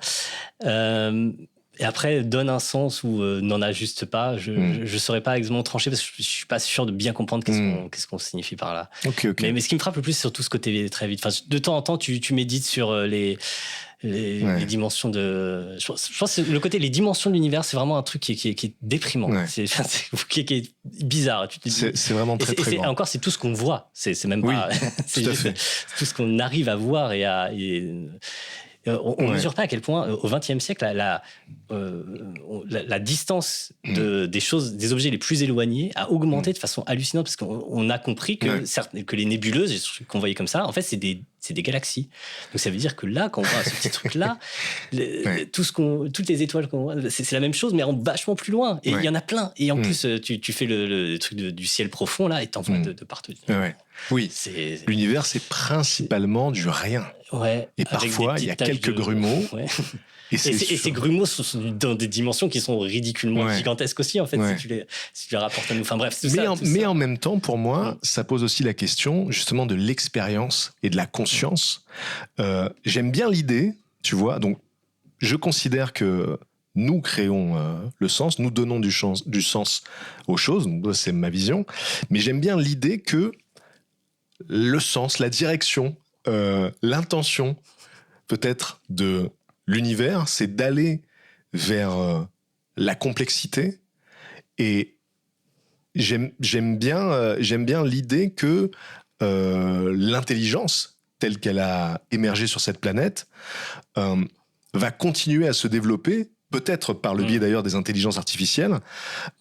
Et après, donne un sens ou n'en ajuste pas. Je saurais pas exactement trancher parce que je suis pas sûr de bien comprendre qu'est-ce qu'on signifie par là. Okay. Mais ce qui me frappe le plus, c'est surtout ce côté très vite. Enfin, de temps en temps, tu médites sur les dimensions de. Je pense que le côté les dimensions de l'univers, c'est vraiment un truc qui est déprimant. Ouais. Qui est bizarre. C'est vraiment très très grand. Encore, c'est tout ce qu'on voit. C'est même pas. C'est tout ce qu'on arrive à voir on ne mesure pas à quel point, au XXe siècle, la distance des objets les plus éloignés a augmenté de façon hallucinante parce qu'on a compris que les nébuleuses, les trucs qu'on voyait comme ça, en fait, c'est des galaxies. Donc ça veut dire que là, quand on voit ce petit truc-là, toutes les étoiles qu'on voit, c'est la même chose, mais en vachement plus loin. Et il y en a plein. Et en plus, tu fais le truc du ciel profond, là, et t'en vois de partout. Oui, l'univers, c'est principalement du rien. Ouais, et parfois, il y a quelques grumeaux. Ouais. Et ces grumeaux sont dans des dimensions qui sont ridiculement gigantesques aussi, en fait, si tu les rapportes à nous. Enfin bref, mais en même temps, pour moi, ça pose aussi la question, justement, de l'expérience et de la conscience. J'aime bien l'idée, tu vois, donc je considère que nous créons le sens, nous donnons du sens aux choses, donc c'est ma vision, mais j'aime bien l'idée que le sens, la direction, l'intention peut-être de l'univers, c'est d'aller vers la complexité. Et j'aime bien l'idée que l'intelligence telle qu'elle a émergé sur cette planète va continuer à se développer, peut-être par le biais d'ailleurs des intelligences artificielles,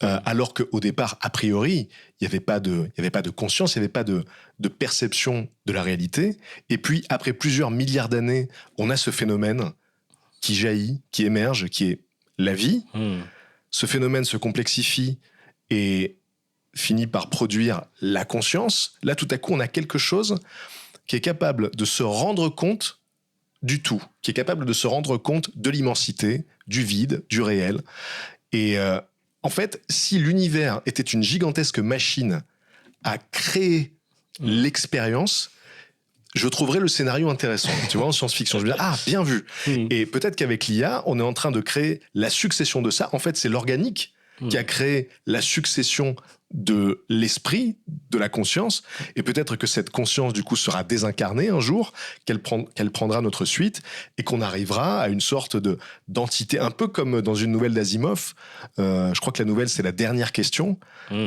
alors qu'au départ, a priori, il n'y avait pas de conscience, il n'y avait pas de perception de la réalité. Et puis, après plusieurs milliards d'années, on a ce phénomène qui jaillit, qui émerge, qui est la vie. Ce phénomène se complexifie et finit par produire la conscience. Là, tout à coup, on a quelque chose qui est capable de se rendre compte du tout, qui est capable de se rendre compte de l'immensité, du vide, du réel. Et en fait, si l'univers était une gigantesque machine à créer l'expérience, je trouverais le scénario intéressant, tu vois, en science-fiction. Je veux dire, bien vu. Et peut-être qu'avec l'IA, on est en train de créer la succession de ça. En fait, c'est l'organique qui a créé la succession de l'esprit, de la conscience, et peut-être que cette conscience, du coup, sera désincarnée un jour, qu'elle prendra notre suite, et qu'on arrivera à une sorte d'entité, un peu comme dans une nouvelle d'Asimov. Je crois que la nouvelle, c'est La Dernière Question,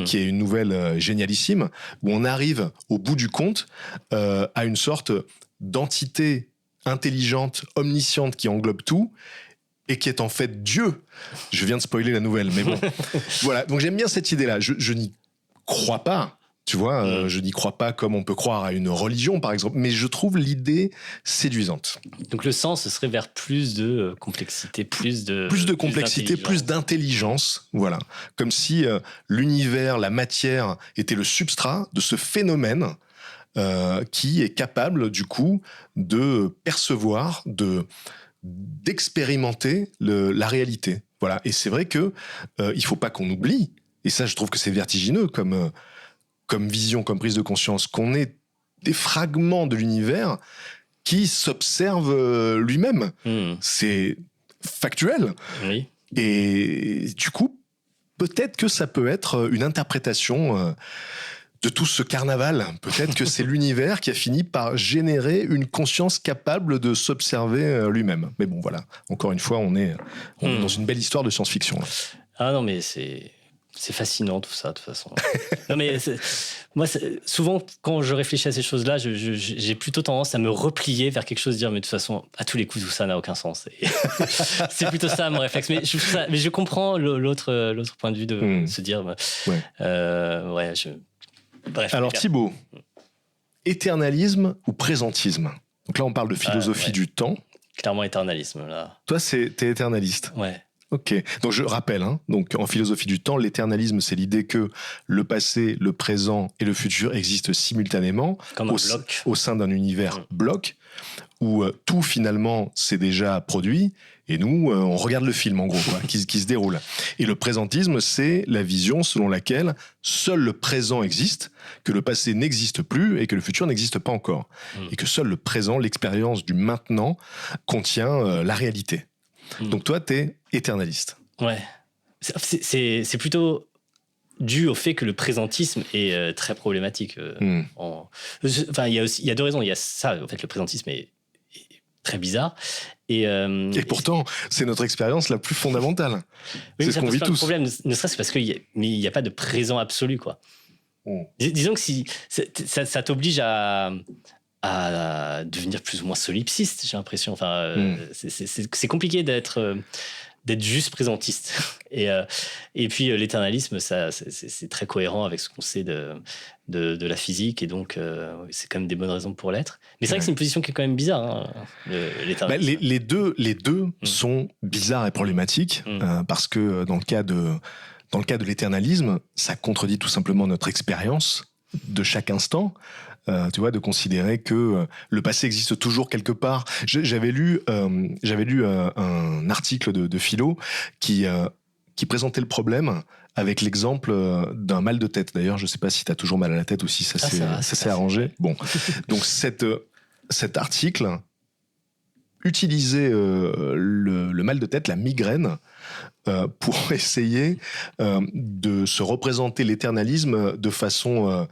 qui est une nouvelle génialissime, où on arrive, au bout du compte, à une sorte d'entité intelligente, omnisciente, qui englobe tout, et qui est en fait Dieu. Je viens de spoiler la nouvelle, mais bon. Voilà, donc j'aime bien cette idée-là. Je n'y crois pas, tu vois, je n'y crois pas comme on peut croire à une religion, par exemple, mais je trouve l'idée séduisante. Donc le sens, ce serait vers plus de complexité, plus de complexité, plus d'intelligence, voilà. Comme si l'univers, la matière, était le substrat de ce phénomène qui est capable, du coup, de percevoir, d'expérimenter la réalité. Voilà. Et c'est vrai que il faut pas qu'on oublie, et ça je trouve que c'est vertigineux comme vision, comme prise de conscience, qu'on ait des fragments de l'univers qui s'observent lui-même. C'est factuel. Oui. Et du coup, peut-être que ça peut être une interprétation de tout ce carnaval. Peut-être que c'est l'univers qui a fini par générer une conscience capable de s'observer lui-même. Mais bon, voilà. Encore une fois, on est dans une belle histoire de science-fiction. Là. Ah non, mais c'est fascinant tout ça, de toute façon. Non, mais moi, souvent, quand je réfléchis à ces choses-là, j'ai plutôt tendance à me replier vers quelque chose, dire, mais de toute façon, à tous les coups, tout ça n'a aucun sens. C'est plutôt ça, mon réflexe. Mais je comprends l'autre point de vue de se dire, bref. Alors Thibaut, éternalisme ou présentisme? Donc là, on parle de philosophie du temps. Clairement éternalisme, là. Toi, t'es éternaliste. Ouais. Ok, donc je rappelle, hein, donc en philosophie du temps, l'éternalisme, c'est l'idée que le passé, le présent et le futur existent simultanément Comme un bloc. au sein d'un univers bloc, où tout finalement s'est déjà produit, et nous, on regarde le film en gros, quoi, qui se déroule. Et le présentisme, c'est la vision selon laquelle seul le présent existe, que le passé n'existe plus et que le futur n'existe pas encore. Et que seul le présent, l'expérience du maintenant, contient la réalité. Donc toi, t'es éternaliste. Ouais. C'est plutôt dû au fait que le présentisme est très problématique. Enfin, il y a deux raisons. Il y a ça, en fait, le présentisme est très bizarre. Et pourtant, c'est notre expérience la plus fondamentale. Oui, c'est ce qu'on vit tous. Le problème, ne serait-ce que parce qu'il n'y a pas de présent absolu, quoi. Disons que si ça t'oblige à devenir plus ou moins solipsiste, j'ai l'impression. Enfin, c'est compliqué d'être juste présentiste. Et puis l'éternalisme, c'est très cohérent avec ce qu'on sait de la physique, et donc c'est quand même des bonnes raisons pour l'être. Mais c'est vrai que c'est une position qui est quand même bizarre, hein, l'éternalisme. Les deux sont bizarres et problématiques, parce que dans le cas de l'éternalisme, ça contredit tout simplement notre expérience de chaque instant. Tu vois, de considérer que le passé existe toujours quelque part. J'avais lu un article de philo qui présentait le problème avec l'exemple d'un mal de tête. D'ailleurs, je ne sais pas si tu as toujours mal à la tête ou si ça s'est arrangé. Bon, donc cet article utilisait le mal de tête, la migraine, pour essayer de se représenter l'éternalisme de façon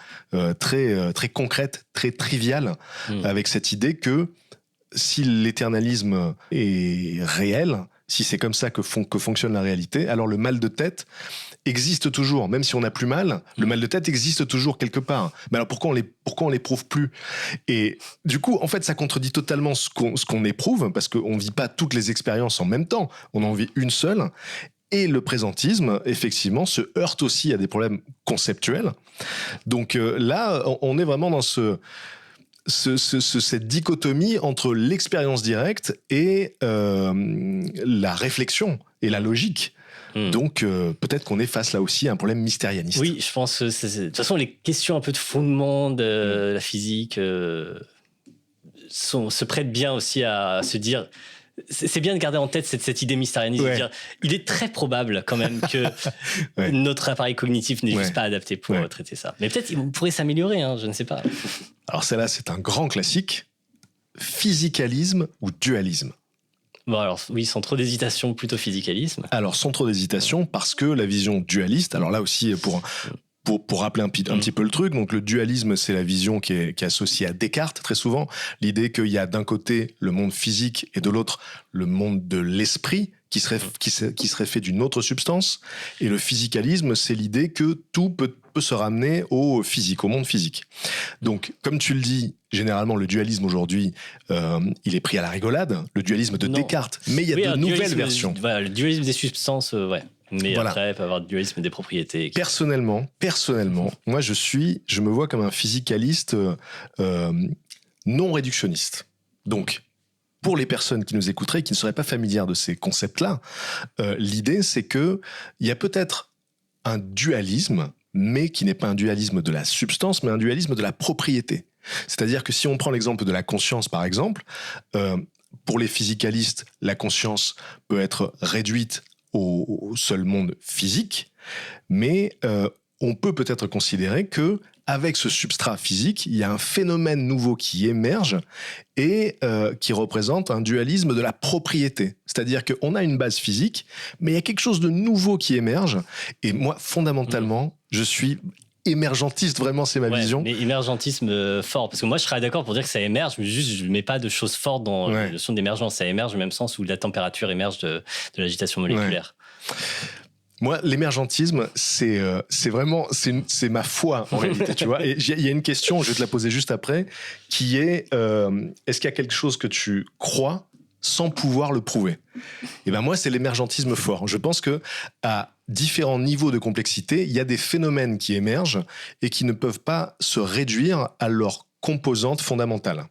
très concrète, très triviale, avec cette idée que si l'éternalisme est réel, si c'est comme ça que fonctionne la réalité, alors le mal de tête existe toujours. Même si on n'a plus mal, le mal de tête existe toujours quelque part. Mais alors pourquoi on l'éprouve plus? Et du coup, en fait, ça contredit totalement ce qu'on éprouve, parce qu'on ne vit pas toutes les expériences en même temps. On en vit une seule. Et le présentisme, effectivement, se heurte aussi à des problèmes conceptuels. Donc là, on est vraiment dans cette dichotomie entre l'expérience directe et la réflexion et la logique. Donc peut-être qu'on est face là aussi à un problème mystérianiste. Oui, je pense de toute façon, les questions un peu de fondement de la physique se prêtent bien aussi à se dire... C'est bien de garder en tête cette idée mystérianiste, de dire, il est très probable quand même que notre appareil cognitif n'est juste pas adapté pour traiter ça. Mais peut-être il pourrait s'améliorer, hein, je ne sais pas. Alors celle-là, c'est un grand classique. Physicalisme ou dualisme? Bon, alors oui, sans trop d'hésitation, plutôt physicalisme. Alors sans trop d'hésitation, parce que la vision dualiste, alors là aussi, pour rappeler un petit peu le truc, donc le dualisme, c'est la vision qui est associée à Descartes très souvent, l'idée qu'il y a d'un côté le monde physique et de l'autre le monde de l'esprit qui serait fait d'une autre substance, et le physicalisme, c'est l'idée que tout peut se ramener au physique, au monde physique. Donc, comme tu le dis, généralement le dualisme aujourd'hui, il est pris à la rigolade, le dualisme de Descartes, mais il y a de nouvelles versions. Voilà, le dualisme des substances, mais voilà. Après, il peut y avoir le dualisme des propriétés. Personnellement, moi, je me vois comme un physicaliste non réductionniste. Donc, pour les personnes qui nous écouteraient, qui ne seraient pas familières de ces concepts-là, l'idée, c'est que il y a peut-être un dualisme, mais qui n'est pas un dualisme de la substance, mais un dualisme de la propriété. C'est-à-dire que si on prend l'exemple de la conscience, par exemple, pour les physicalistes, la conscience peut être réduite au seul monde physique, mais on peut peut-être considérer que avec ce substrat physique, il y a un phénomène nouveau qui émerge et qui représente un dualisme de la propriété. C'est-à-dire qu'on a une base physique, mais il y a quelque chose de nouveau qui émerge. Et moi, fondamentalement, je suis émergentiste, vraiment, c'est ma vision. Mais émergentisme fort, parce que moi, je serais d'accord pour dire que ça émerge, mais juste, je ne mets pas de choses fortes dans la notion d'émergence. Ça émerge au même sens où la température émerge de l'agitation moléculaire. Moi, l'émergentisme, c'est vraiment ma foi en réalité, tu vois. Et il y a une question, je vais te la poser juste après, qui est est-ce qu'il y a quelque chose que tu crois sans pouvoir le prouver? Et ben moi, c'est l'émergentisme fort. Je pense que à différents niveaux de complexité, il y a des phénomènes qui émergent et qui ne peuvent pas se réduire à leurs composantes fondamentales.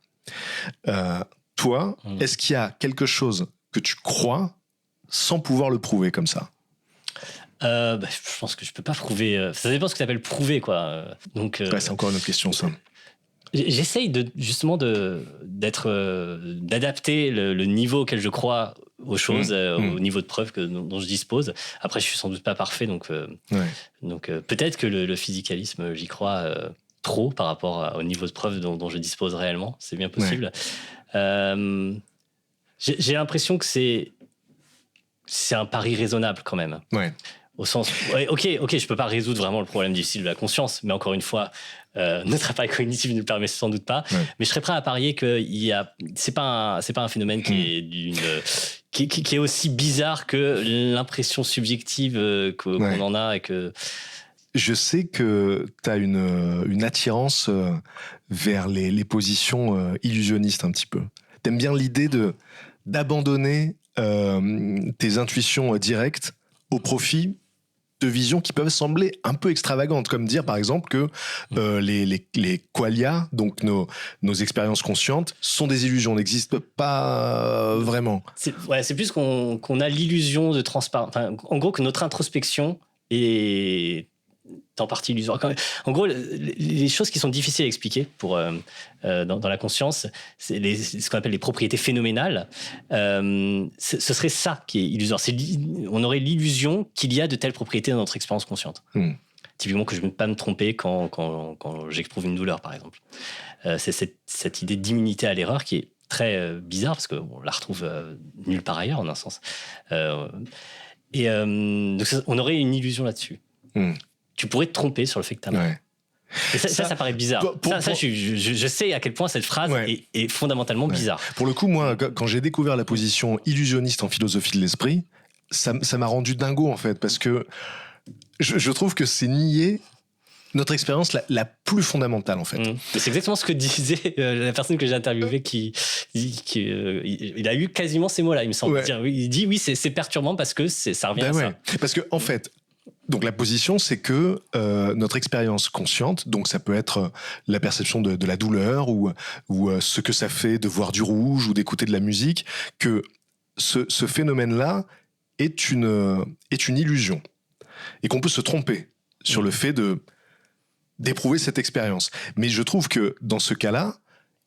Toi, est-ce qu'il y a quelque chose que tu crois sans pouvoir le prouver comme ça? Je pense que je peux pas prouver. Ça dépend de ce que tu appelles prouver, quoi. Donc, C'est encore une autre question, ça. J'essaye d'adapter le niveau auquel je crois aux choses, au niveau de preuve dont je dispose. Après, je suis sans doute pas parfait, donc peut-être que le physicalisme, j'y crois trop par rapport au niveau de preuve dont je dispose réellement. C'est bien possible. J'ai l'impression que c'est un pari raisonnable quand même. Ouais. Au sens, ok, je peux pas résoudre vraiment le problème difficile de la conscience, mais encore une fois, notre appareil cognitif ne le permet sans doute pas. Ouais. Mais je serais prêt à parier que c'est pas un phénomène qui est aussi bizarre que l'impression subjective qu'on en a et que. Je sais que tu as une attirance vers les positions illusionnistes un petit peu. T'aimes bien l'idée d'abandonner tes intuitions directes au profit de visions qui peuvent sembler un peu extravagantes, comme dire par exemple que les qualia, donc nos expériences conscientes, sont des illusions, n'existent pas vraiment. C'est plus qu'on a l'illusion de transparence. Enfin, en gros, que notre introspection est en partie illusoire. En gros, les choses qui sont difficiles à expliquer dans la conscience, c'est ce qu'on appelle les propriétés phénoménales. Ce serait ça qui est illusoire. On aurait l'illusion qu'il y a de telles propriétés dans notre expérience consciente. Typiquement que je ne peux pas me tromper quand j'éprouve une douleur, par exemple. C'est cette idée d'immunité à l'erreur qui est très bizarre parce qu'on la retrouve nulle part ailleurs, en un sens. Donc on aurait une illusion là-dessus. Tu pourrais te tromper sur le fait que tu as mal. Ouais. Et ça paraît bizarre. Je sais à quel point cette phrase est fondamentalement bizarre. Pour le coup, moi, quand j'ai découvert la position illusionniste en philosophie de l'esprit, ça m'a rendu dingo, en fait, parce que je trouve que c'est nier notre expérience la plus fondamentale, en fait. C'est exactement ce que disait la personne que j'ai interviewée il a eu quasiment ces mots-là, il me semble. Il dit, oui, c'est perturbant parce que ça revient à ça. Parce que, en fait, donc la position, c'est que notre expérience consciente, donc ça peut être la perception de la douleur ou ce que ça fait de voir du rouge ou d'écouter de la musique, que ce phénomène-là est une illusion et qu'on peut se tromper sur le fait d'éprouver cette expérience. Mais je trouve que dans ce cas-là,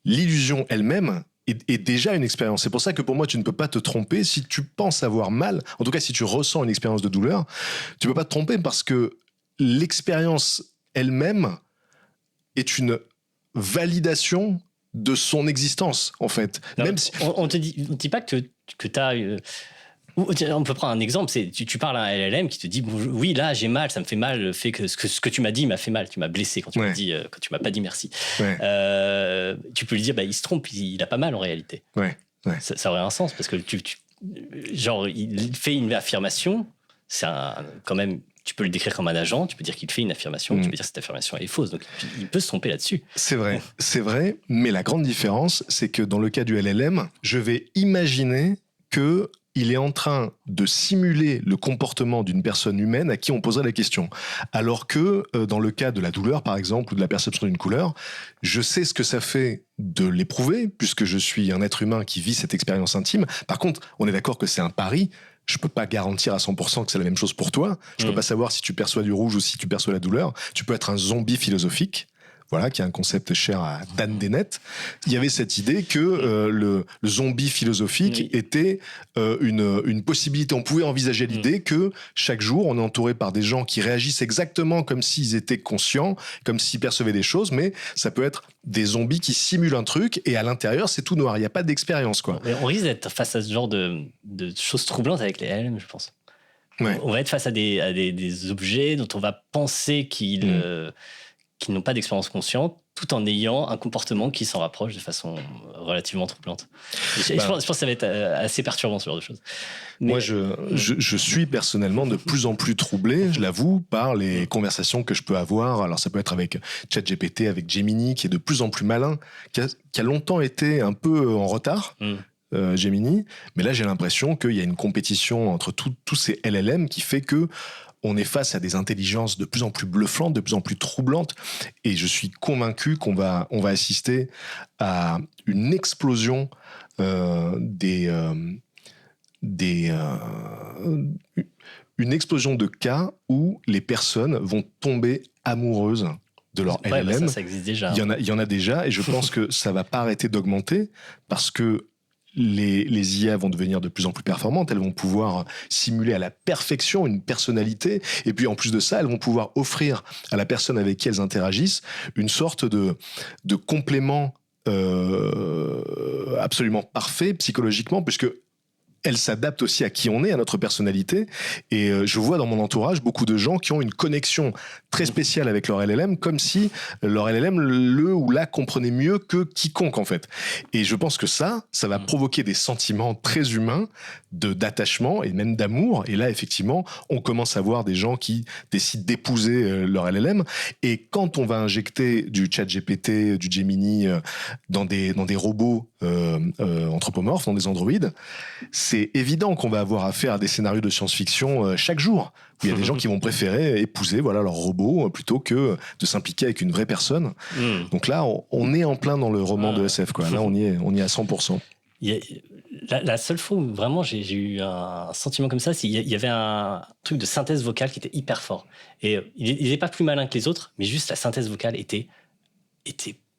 l'illusion elle-même est déjà une expérience. C'est pour ça que pour moi, tu ne peux pas te tromper si tu penses avoir mal. En tout cas, si tu ressens une expérience de douleur, tu ne peux pas te tromper parce que l'expérience elle-même est une validation de son existence, en fait. Non, même si... On ne te dit pas que tu as... On peut prendre un exemple, tu parles à un LLM qui te dit oui, là j'ai mal, ça me fait mal, le fait que ce que tu m'as dit m'a fait mal, tu m'as blessé quand tu m'as dit, quand tu m'as pas dit merci. Tu peux lui dire il se trompe, il a pas mal en réalité. Ça aurait un sens parce que il fait une affirmation, quand même. Tu peux le décrire comme un agent, tu peux dire qu'il fait une affirmation, tu peux dire que cette affirmation est fausse, donc il peut se tromper là-dessus. C'est vrai, mais la grande différence, c'est que dans le cas du LLM, je vais imaginer qu'il est en train de simuler le comportement d'une personne humaine à qui on poserait la question. Alors que dans le cas de la douleur, par exemple, ou de la perception d'une couleur, je sais ce que ça fait de l'éprouver, puisque je suis un être humain qui vit cette expérience intime. Par contre, on est d'accord que c'est un pari. Je peux pas garantir à 100% que c'est la même chose pour toi. Je peux pas savoir si tu perçois du rouge ou si tu perçois la douleur. Tu peux être un zombie philosophique. Voilà, qui est un concept cher à Dan Dennett. Il y avait cette idée que le zombie philosophique était une possibilité. On pouvait envisager l'idée que chaque jour, on est entouré par des gens qui réagissent exactement comme s'ils étaient conscients, comme s'ils percevaient des choses, mais ça peut être des zombies qui simulent un truc et à l'intérieur, c'est tout noir. Il n'y a pas d'expérience, quoi. On risque d'être face à ce genre de choses troublantes avec les LLM, je pense. On va être face à des objets dont on va penser qu'ils n'ont pas d'expérience consciente, tout en ayant un comportement qui s'en rapproche de façon relativement troublante. Je pense que ça va être assez perturbant, ce genre de choses. Mais... Moi, je suis personnellement de plus en plus troublé, je l'avoue, par les conversations que je peux avoir. Alors, ça peut être avec ChatGPT, avec Gemini, qui est de plus en plus malin, qui a longtemps été un peu en retard, Gemini. Mais là, j'ai l'impression qu'il y a une compétition entre tous ces LLM qui fait que on est face à des intelligences de plus en plus bluffantes, de plus en plus troublantes, et je suis convaincu qu'on va assister à une explosion des une explosion de cas où les personnes vont tomber amoureuses de leur Ouais, LLM. ça existe déjà. Il y en a déjà, et je pense que ça va pas arrêter d'augmenter parce que les IA vont devenir de plus en plus performantes, elles vont pouvoir simuler à la perfection une personnalité, et puis en plus de ça, elles vont pouvoir offrir à la personne avec qui elles interagissent une sorte de complément absolument parfait psychologiquement, puisque elle s'adapte aussi à qui on est, à notre personnalité. Et je vois dans mon entourage beaucoup de gens qui ont une connexion très spéciale avec leur LLM, comme si leur LLM le ou la comprenait mieux que quiconque, en fait. Et je pense que ça va provoquer des sentiments très humains d'attachement et même d'amour. Et là, effectivement, on commence à voir des gens qui décident d'épouser leur LLM. Et quand on va injecter du ChatGPT, du Gemini dans des robots anthropomorphes, dans des androïdes, c'est évident qu'on va avoir affaire à des scénarios de science-fiction chaque jour, où il y a des gens qui vont préférer épouser leur robot plutôt que de s'impliquer avec une vraie personne. Donc là, on est en plein dans le roman de SF, quoi. Là, on y est à 100%. La seule fois où vraiment j'ai eu un sentiment comme ça, c'est qu'il y avait un truc de synthèse vocale qui était hyper fort. Et il n'est pas plus malin que les autres, mais juste la synthèse vocale était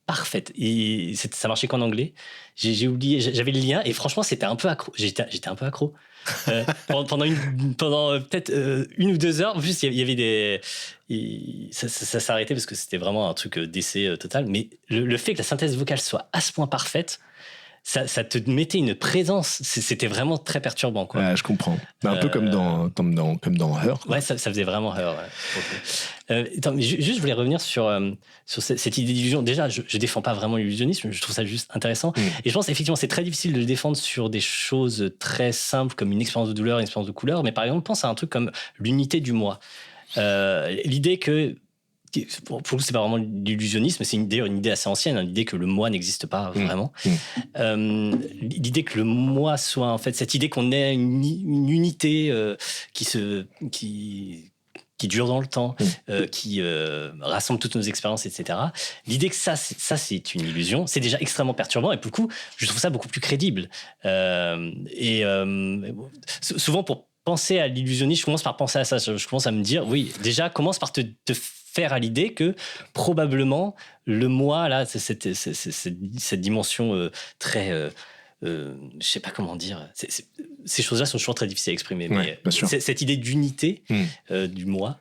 parfaite. Et ça marchait qu'en anglais. J'ai oublié, j'avais le lien et franchement, c'était un peu accro. J'étais un peu accro. Pendant peut-être 1 ou 2 heures, en plus, il y avait ça s'est arrêté parce que c'était vraiment un truc d'essai total. Mais le fait que la synthèse vocale soit à ce point parfaite, ça te mettait une présence. C'était vraiment très perturbant, quoi. Ouais, je comprends. Un peu comme dans Her, quoi. Ouais, ça faisait vraiment Her. Ouais. Attends, mais juste, je voulais revenir sur cette idée d'illusion. Déjà, je défends pas vraiment l'illusionnisme. Je trouve ça juste intéressant. Et je pense effectivement, c'est très difficile de le défendre sur des choses très simples comme une expérience de douleur, une expérience de couleur. Mais par exemple, pense à un truc comme l'unité du moi. L'idée que pour le coup, c'est pas vraiment l'illusionnisme, c'est d'ailleurs une idée assez ancienne, l'idée que le moi n'existe pas vraiment. L'idée que le moi soit en fait cette idée qu'on ait une unité qui dure dans le temps, qui rassemble toutes nos expériences, etc. L'idée que ça c'est une illusion, c'est déjà extrêmement perturbant et pour le coup, je trouve ça beaucoup plus crédible. Souvent pour penser à l'illusionnisme, je commence par penser à ça. Je commence à me dire, oui, déjà commence par te faire à l'idée que probablement le moi là, cette dimension très je sais pas comment dire, ces choses-là sont toujours très difficiles à exprimer, ouais, mais cette idée d'unité du moi,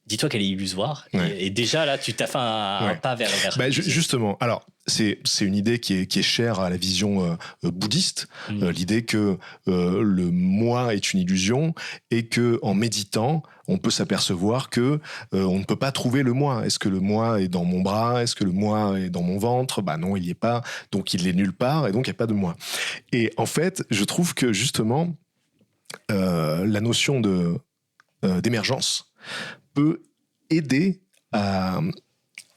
dis-toi qu'elle est illusoire, et déjà là tu t'as fait un pas vers justement, alors c'est une idée qui est chère à la vision bouddhiste, l'idée que le moi est une illusion et que en méditant on peut s'apercevoir que on ne peut pas trouver le moi. Est-ce que le moi est dans mon bras? Est-ce que le moi est dans mon ventre? Bah non, il n'y est pas, donc il est nulle part et donc il n'y a pas de moi. Et en fait, je trouve que justement la notion d'émergence peut aider à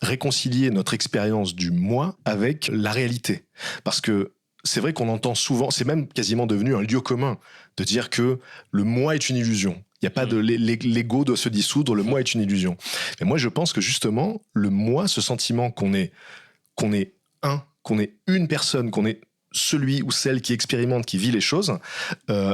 réconcilier notre expérience du moi avec la réalité. Parce que c'est vrai qu'on entend souvent, c'est même quasiment devenu un lieu commun de dire que le moi est une illusion. Il n'y a pas de l'ego doit se dissoudre, le moi est une illusion. Mais moi, je pense que justement, le moi, ce sentiment qu'on est une personne, qu'on est celui ou celle qui expérimente, qui vit les choses,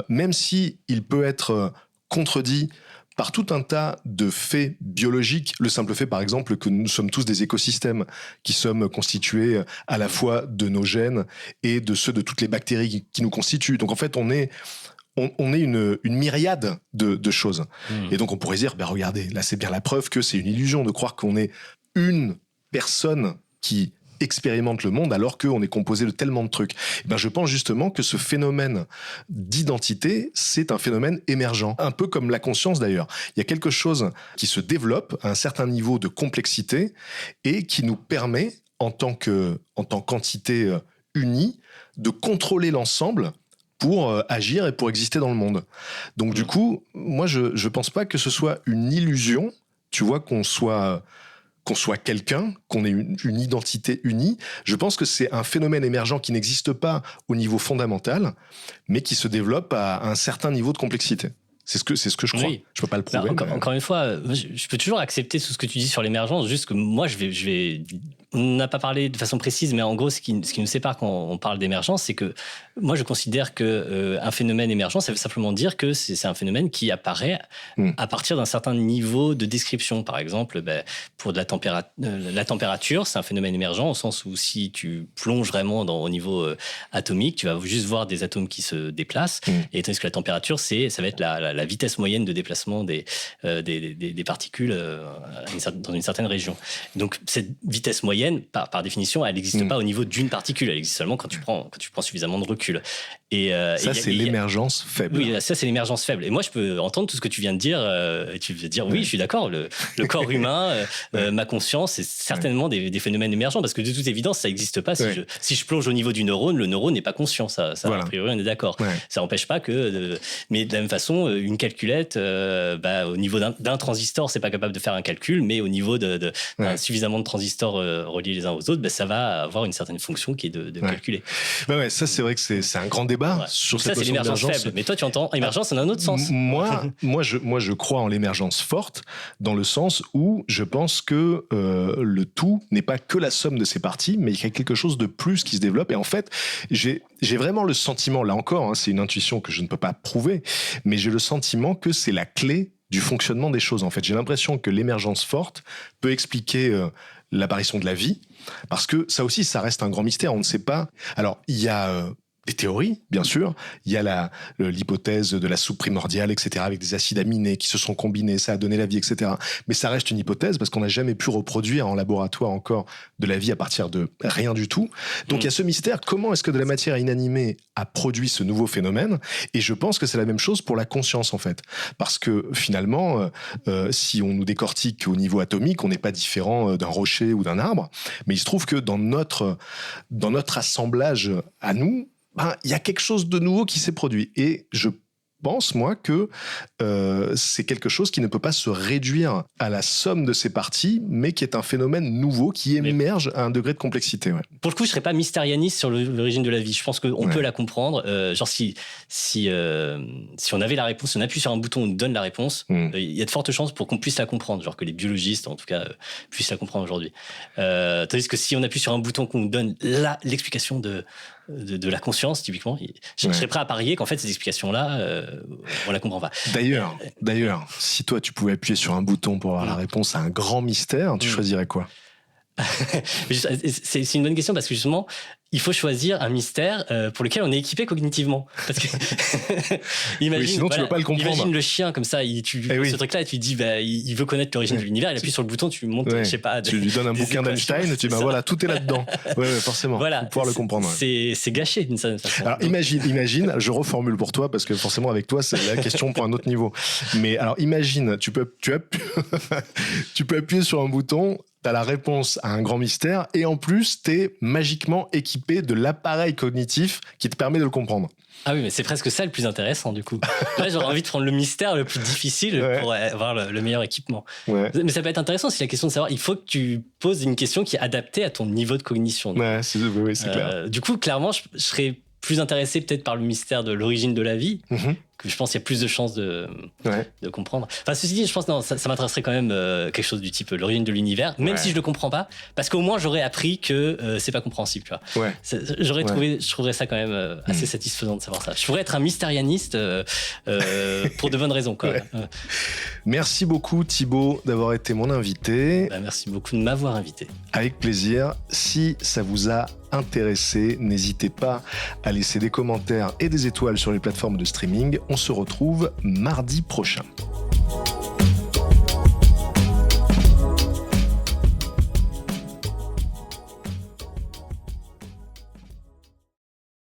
même si il peut être contredit par tout un tas de faits biologiques. Le simple fait, par exemple, que nous sommes tous des écosystèmes qui sommes constitués à la fois de nos gènes et de ceux de toutes les bactéries qui nous constituent. Donc en fait, on est une myriade de choses. Et donc on pourrait dire, regardez, là c'est bien la preuve que c'est une illusion de croire qu'on est une personne qui expérimente le monde alors qu'on est composé de tellement de trucs. Je pense justement que ce phénomène d'identité, c'est un phénomène émergent. Un peu comme la conscience d'ailleurs. Il y a quelque chose qui se développe à un certain niveau de complexité et qui nous permet, en tant qu'entité unie, de contrôler l'ensemble pour agir et pour exister dans le monde. Donc du coup, moi je pense pas que ce soit une illusion, tu vois, qu'on soit quelqu'un, qu'on ait une identité unie. Je pense que c'est un phénomène émergent qui n'existe pas au niveau fondamental, mais qui se développe à un certain niveau de complexité. C'est ce que je crois. Oui. Je peux pas le prouver. Encore une fois, je peux toujours accepter tout ce que tu dis sur l'émergence, juste que moi, on n'a pas parlé de façon précise, mais en gros, ce qui nous sépare quand on parle d'émergence, c'est que moi, je considère que un phénomène émergent, ça veut simplement dire que c'est un phénomène qui apparaît à partir d'un certain niveau de description. Par exemple, pour de la température, c'est un phénomène émergent au sens où si tu plonges vraiment au niveau atomique, tu vas juste voir des atomes qui se déplacent. Et tandis que la température, ça va être la vitesse moyenne de déplacement des particules dans une certaine région. Donc, cette vitesse moyenne, par définition, elle n'existe pas au niveau d'une particule. Elle existe seulement quand tu prends suffisamment de recul. Ça, c'est l'émergence faible. Oui, ça, c'est l'émergence faible. Et moi, je peux entendre tout ce que tu viens de dire. Et tu veux dire, oui, je suis d'accord. Le corps humain, ma conscience, c'est certainement des phénomènes émergents. Parce que de toute évidence, ça n'existe pas. Si je plonge au niveau du neurone, le neurone n'est pas conscient. Ça a priori, on est d'accord. Ça n'empêche pas que... mais de la même façon, une calculette, au niveau d'un transistor, c'est pas capable de faire un calcul. Mais au niveau suffisamment de transistors reliés les uns aux autres, ça va avoir une certaine fonction qui est de calculer. Ça, c'est vrai que c'est un grand débat sur cette notion d'émergence. Ça, c'est l'émergence faible. Mais toi, tu entends émergence dans un autre sens. Moi, je crois en l'émergence forte, dans le sens où je pense que le tout n'est pas que la somme de ses parties, mais il y a quelque chose de plus qui se développe. Et en fait, j'ai vraiment le sentiment, là encore, c'est une intuition que je ne peux pas prouver, mais j'ai le sentiment que c'est la clé du fonctionnement des choses. En fait, j'ai l'impression que l'émergence forte peut expliquer l'apparition de la vie, parce que ça aussi, ça reste un grand mystère. On ne sait pas. Alors, il y a des théories, bien sûr. Il y a l'hypothèse de la soupe primordiale, etc., avec des acides aminés qui se sont combinés, ça a donné la vie, etc. Mais ça reste une hypothèse parce qu'on n'a jamais pu reproduire en laboratoire encore de la vie à partir de rien du tout. Donc il y a ce mystère, comment est-ce que de la matière inanimée a produit ce nouveau phénomène? Et je pense que c'est la même chose pour la conscience, en fait. Parce que finalement, si on nous décortique au niveau atomique, on n'est pas différent d'un rocher ou d'un arbre. Mais il se trouve que dans notre assemblage à nous, il y a quelque chose de nouveau qui s'est produit. Et je pense, moi, que c'est quelque chose qui ne peut pas se réduire à la somme de ses parties, mais qui est un phénomène nouveau qui émerge à un degré de complexité. Ouais. Pour le coup, je ne serais pas mystérianiste sur l'origine de la vie. Je pense qu'on peut la comprendre. Genre, si on avait la réponse, si on appuie sur un bouton, on nous donne la réponse, il y a de fortes chances pour qu'on puisse la comprendre. Genre que les biologistes, en tout cas, puissent la comprendre aujourd'hui. Tandis que si on appuie sur un bouton qu'on nous donne l'explication de la conscience, typiquement, je serais prêt à parier qu'en fait, ces explications-là, on la comprend pas. D'ailleurs, si toi, tu pouvais appuyer sur un bouton pour avoir la réponse à un grand mystère, tu choisirais quoi? C'est une bonne question parce que justement, il faut choisir un mystère pour lequel on est équipé cognitivement. Parce que imagine, sinon tu ne peux pas le comprendre. Imagine le chien comme ça, ce truc-là, et tu lui dis, il veut connaître l'origine de l'univers, il appuie sur le bouton, tu lui montres, je sais pas. Tu lui donnes un bouquin d'Einstein, tu dis, voilà, tout est là-dedans. Ouais, forcément. Voilà, pour pouvoir le comprendre. C'est gâché d'une certaine façon. Alors imagine, je reformule pour toi parce que forcément avec toi, c'est la question pour un autre niveau. Mais alors imagine, tu peux appuyer sur un bouton. T'as la réponse à un grand mystère et en plus, t'es magiquement équipé de l'appareil cognitif qui te permet de le comprendre. Ah oui, mais c'est presque ça le plus intéressant du coup. Là, j'aurais envie de prendre le mystère le plus difficile pour avoir le meilleur équipement. Ouais. Mais ça peut être intéressant si la question de savoir, il faut que tu poses une question qui est adaptée à ton niveau de cognition. C'est clair. Du coup, clairement, je serais plus intéressé peut-être par le mystère de l'origine de la vie. Que je pense qu'il y a plus de chances de comprendre. Enfin, ceci dit, je pense que ça m'intéresserait quand même quelque chose du type l'origine de l'univers, même si je le comprends pas, parce qu'au moins j'aurais appris que c'est pas compréhensible. Tu vois. Je trouverais ça quand même assez satisfaisant de savoir ça. Je pourrais être un mystérianiste pour de bonnes raisons. Quoi. Merci beaucoup Thibaut d'avoir été mon invité. Merci beaucoup de m'avoir invité. Avec plaisir. Si ça vous a intéressé, n'hésitez pas à laisser des commentaires et des étoiles sur les plateformes de streaming. On se retrouve mardi prochain.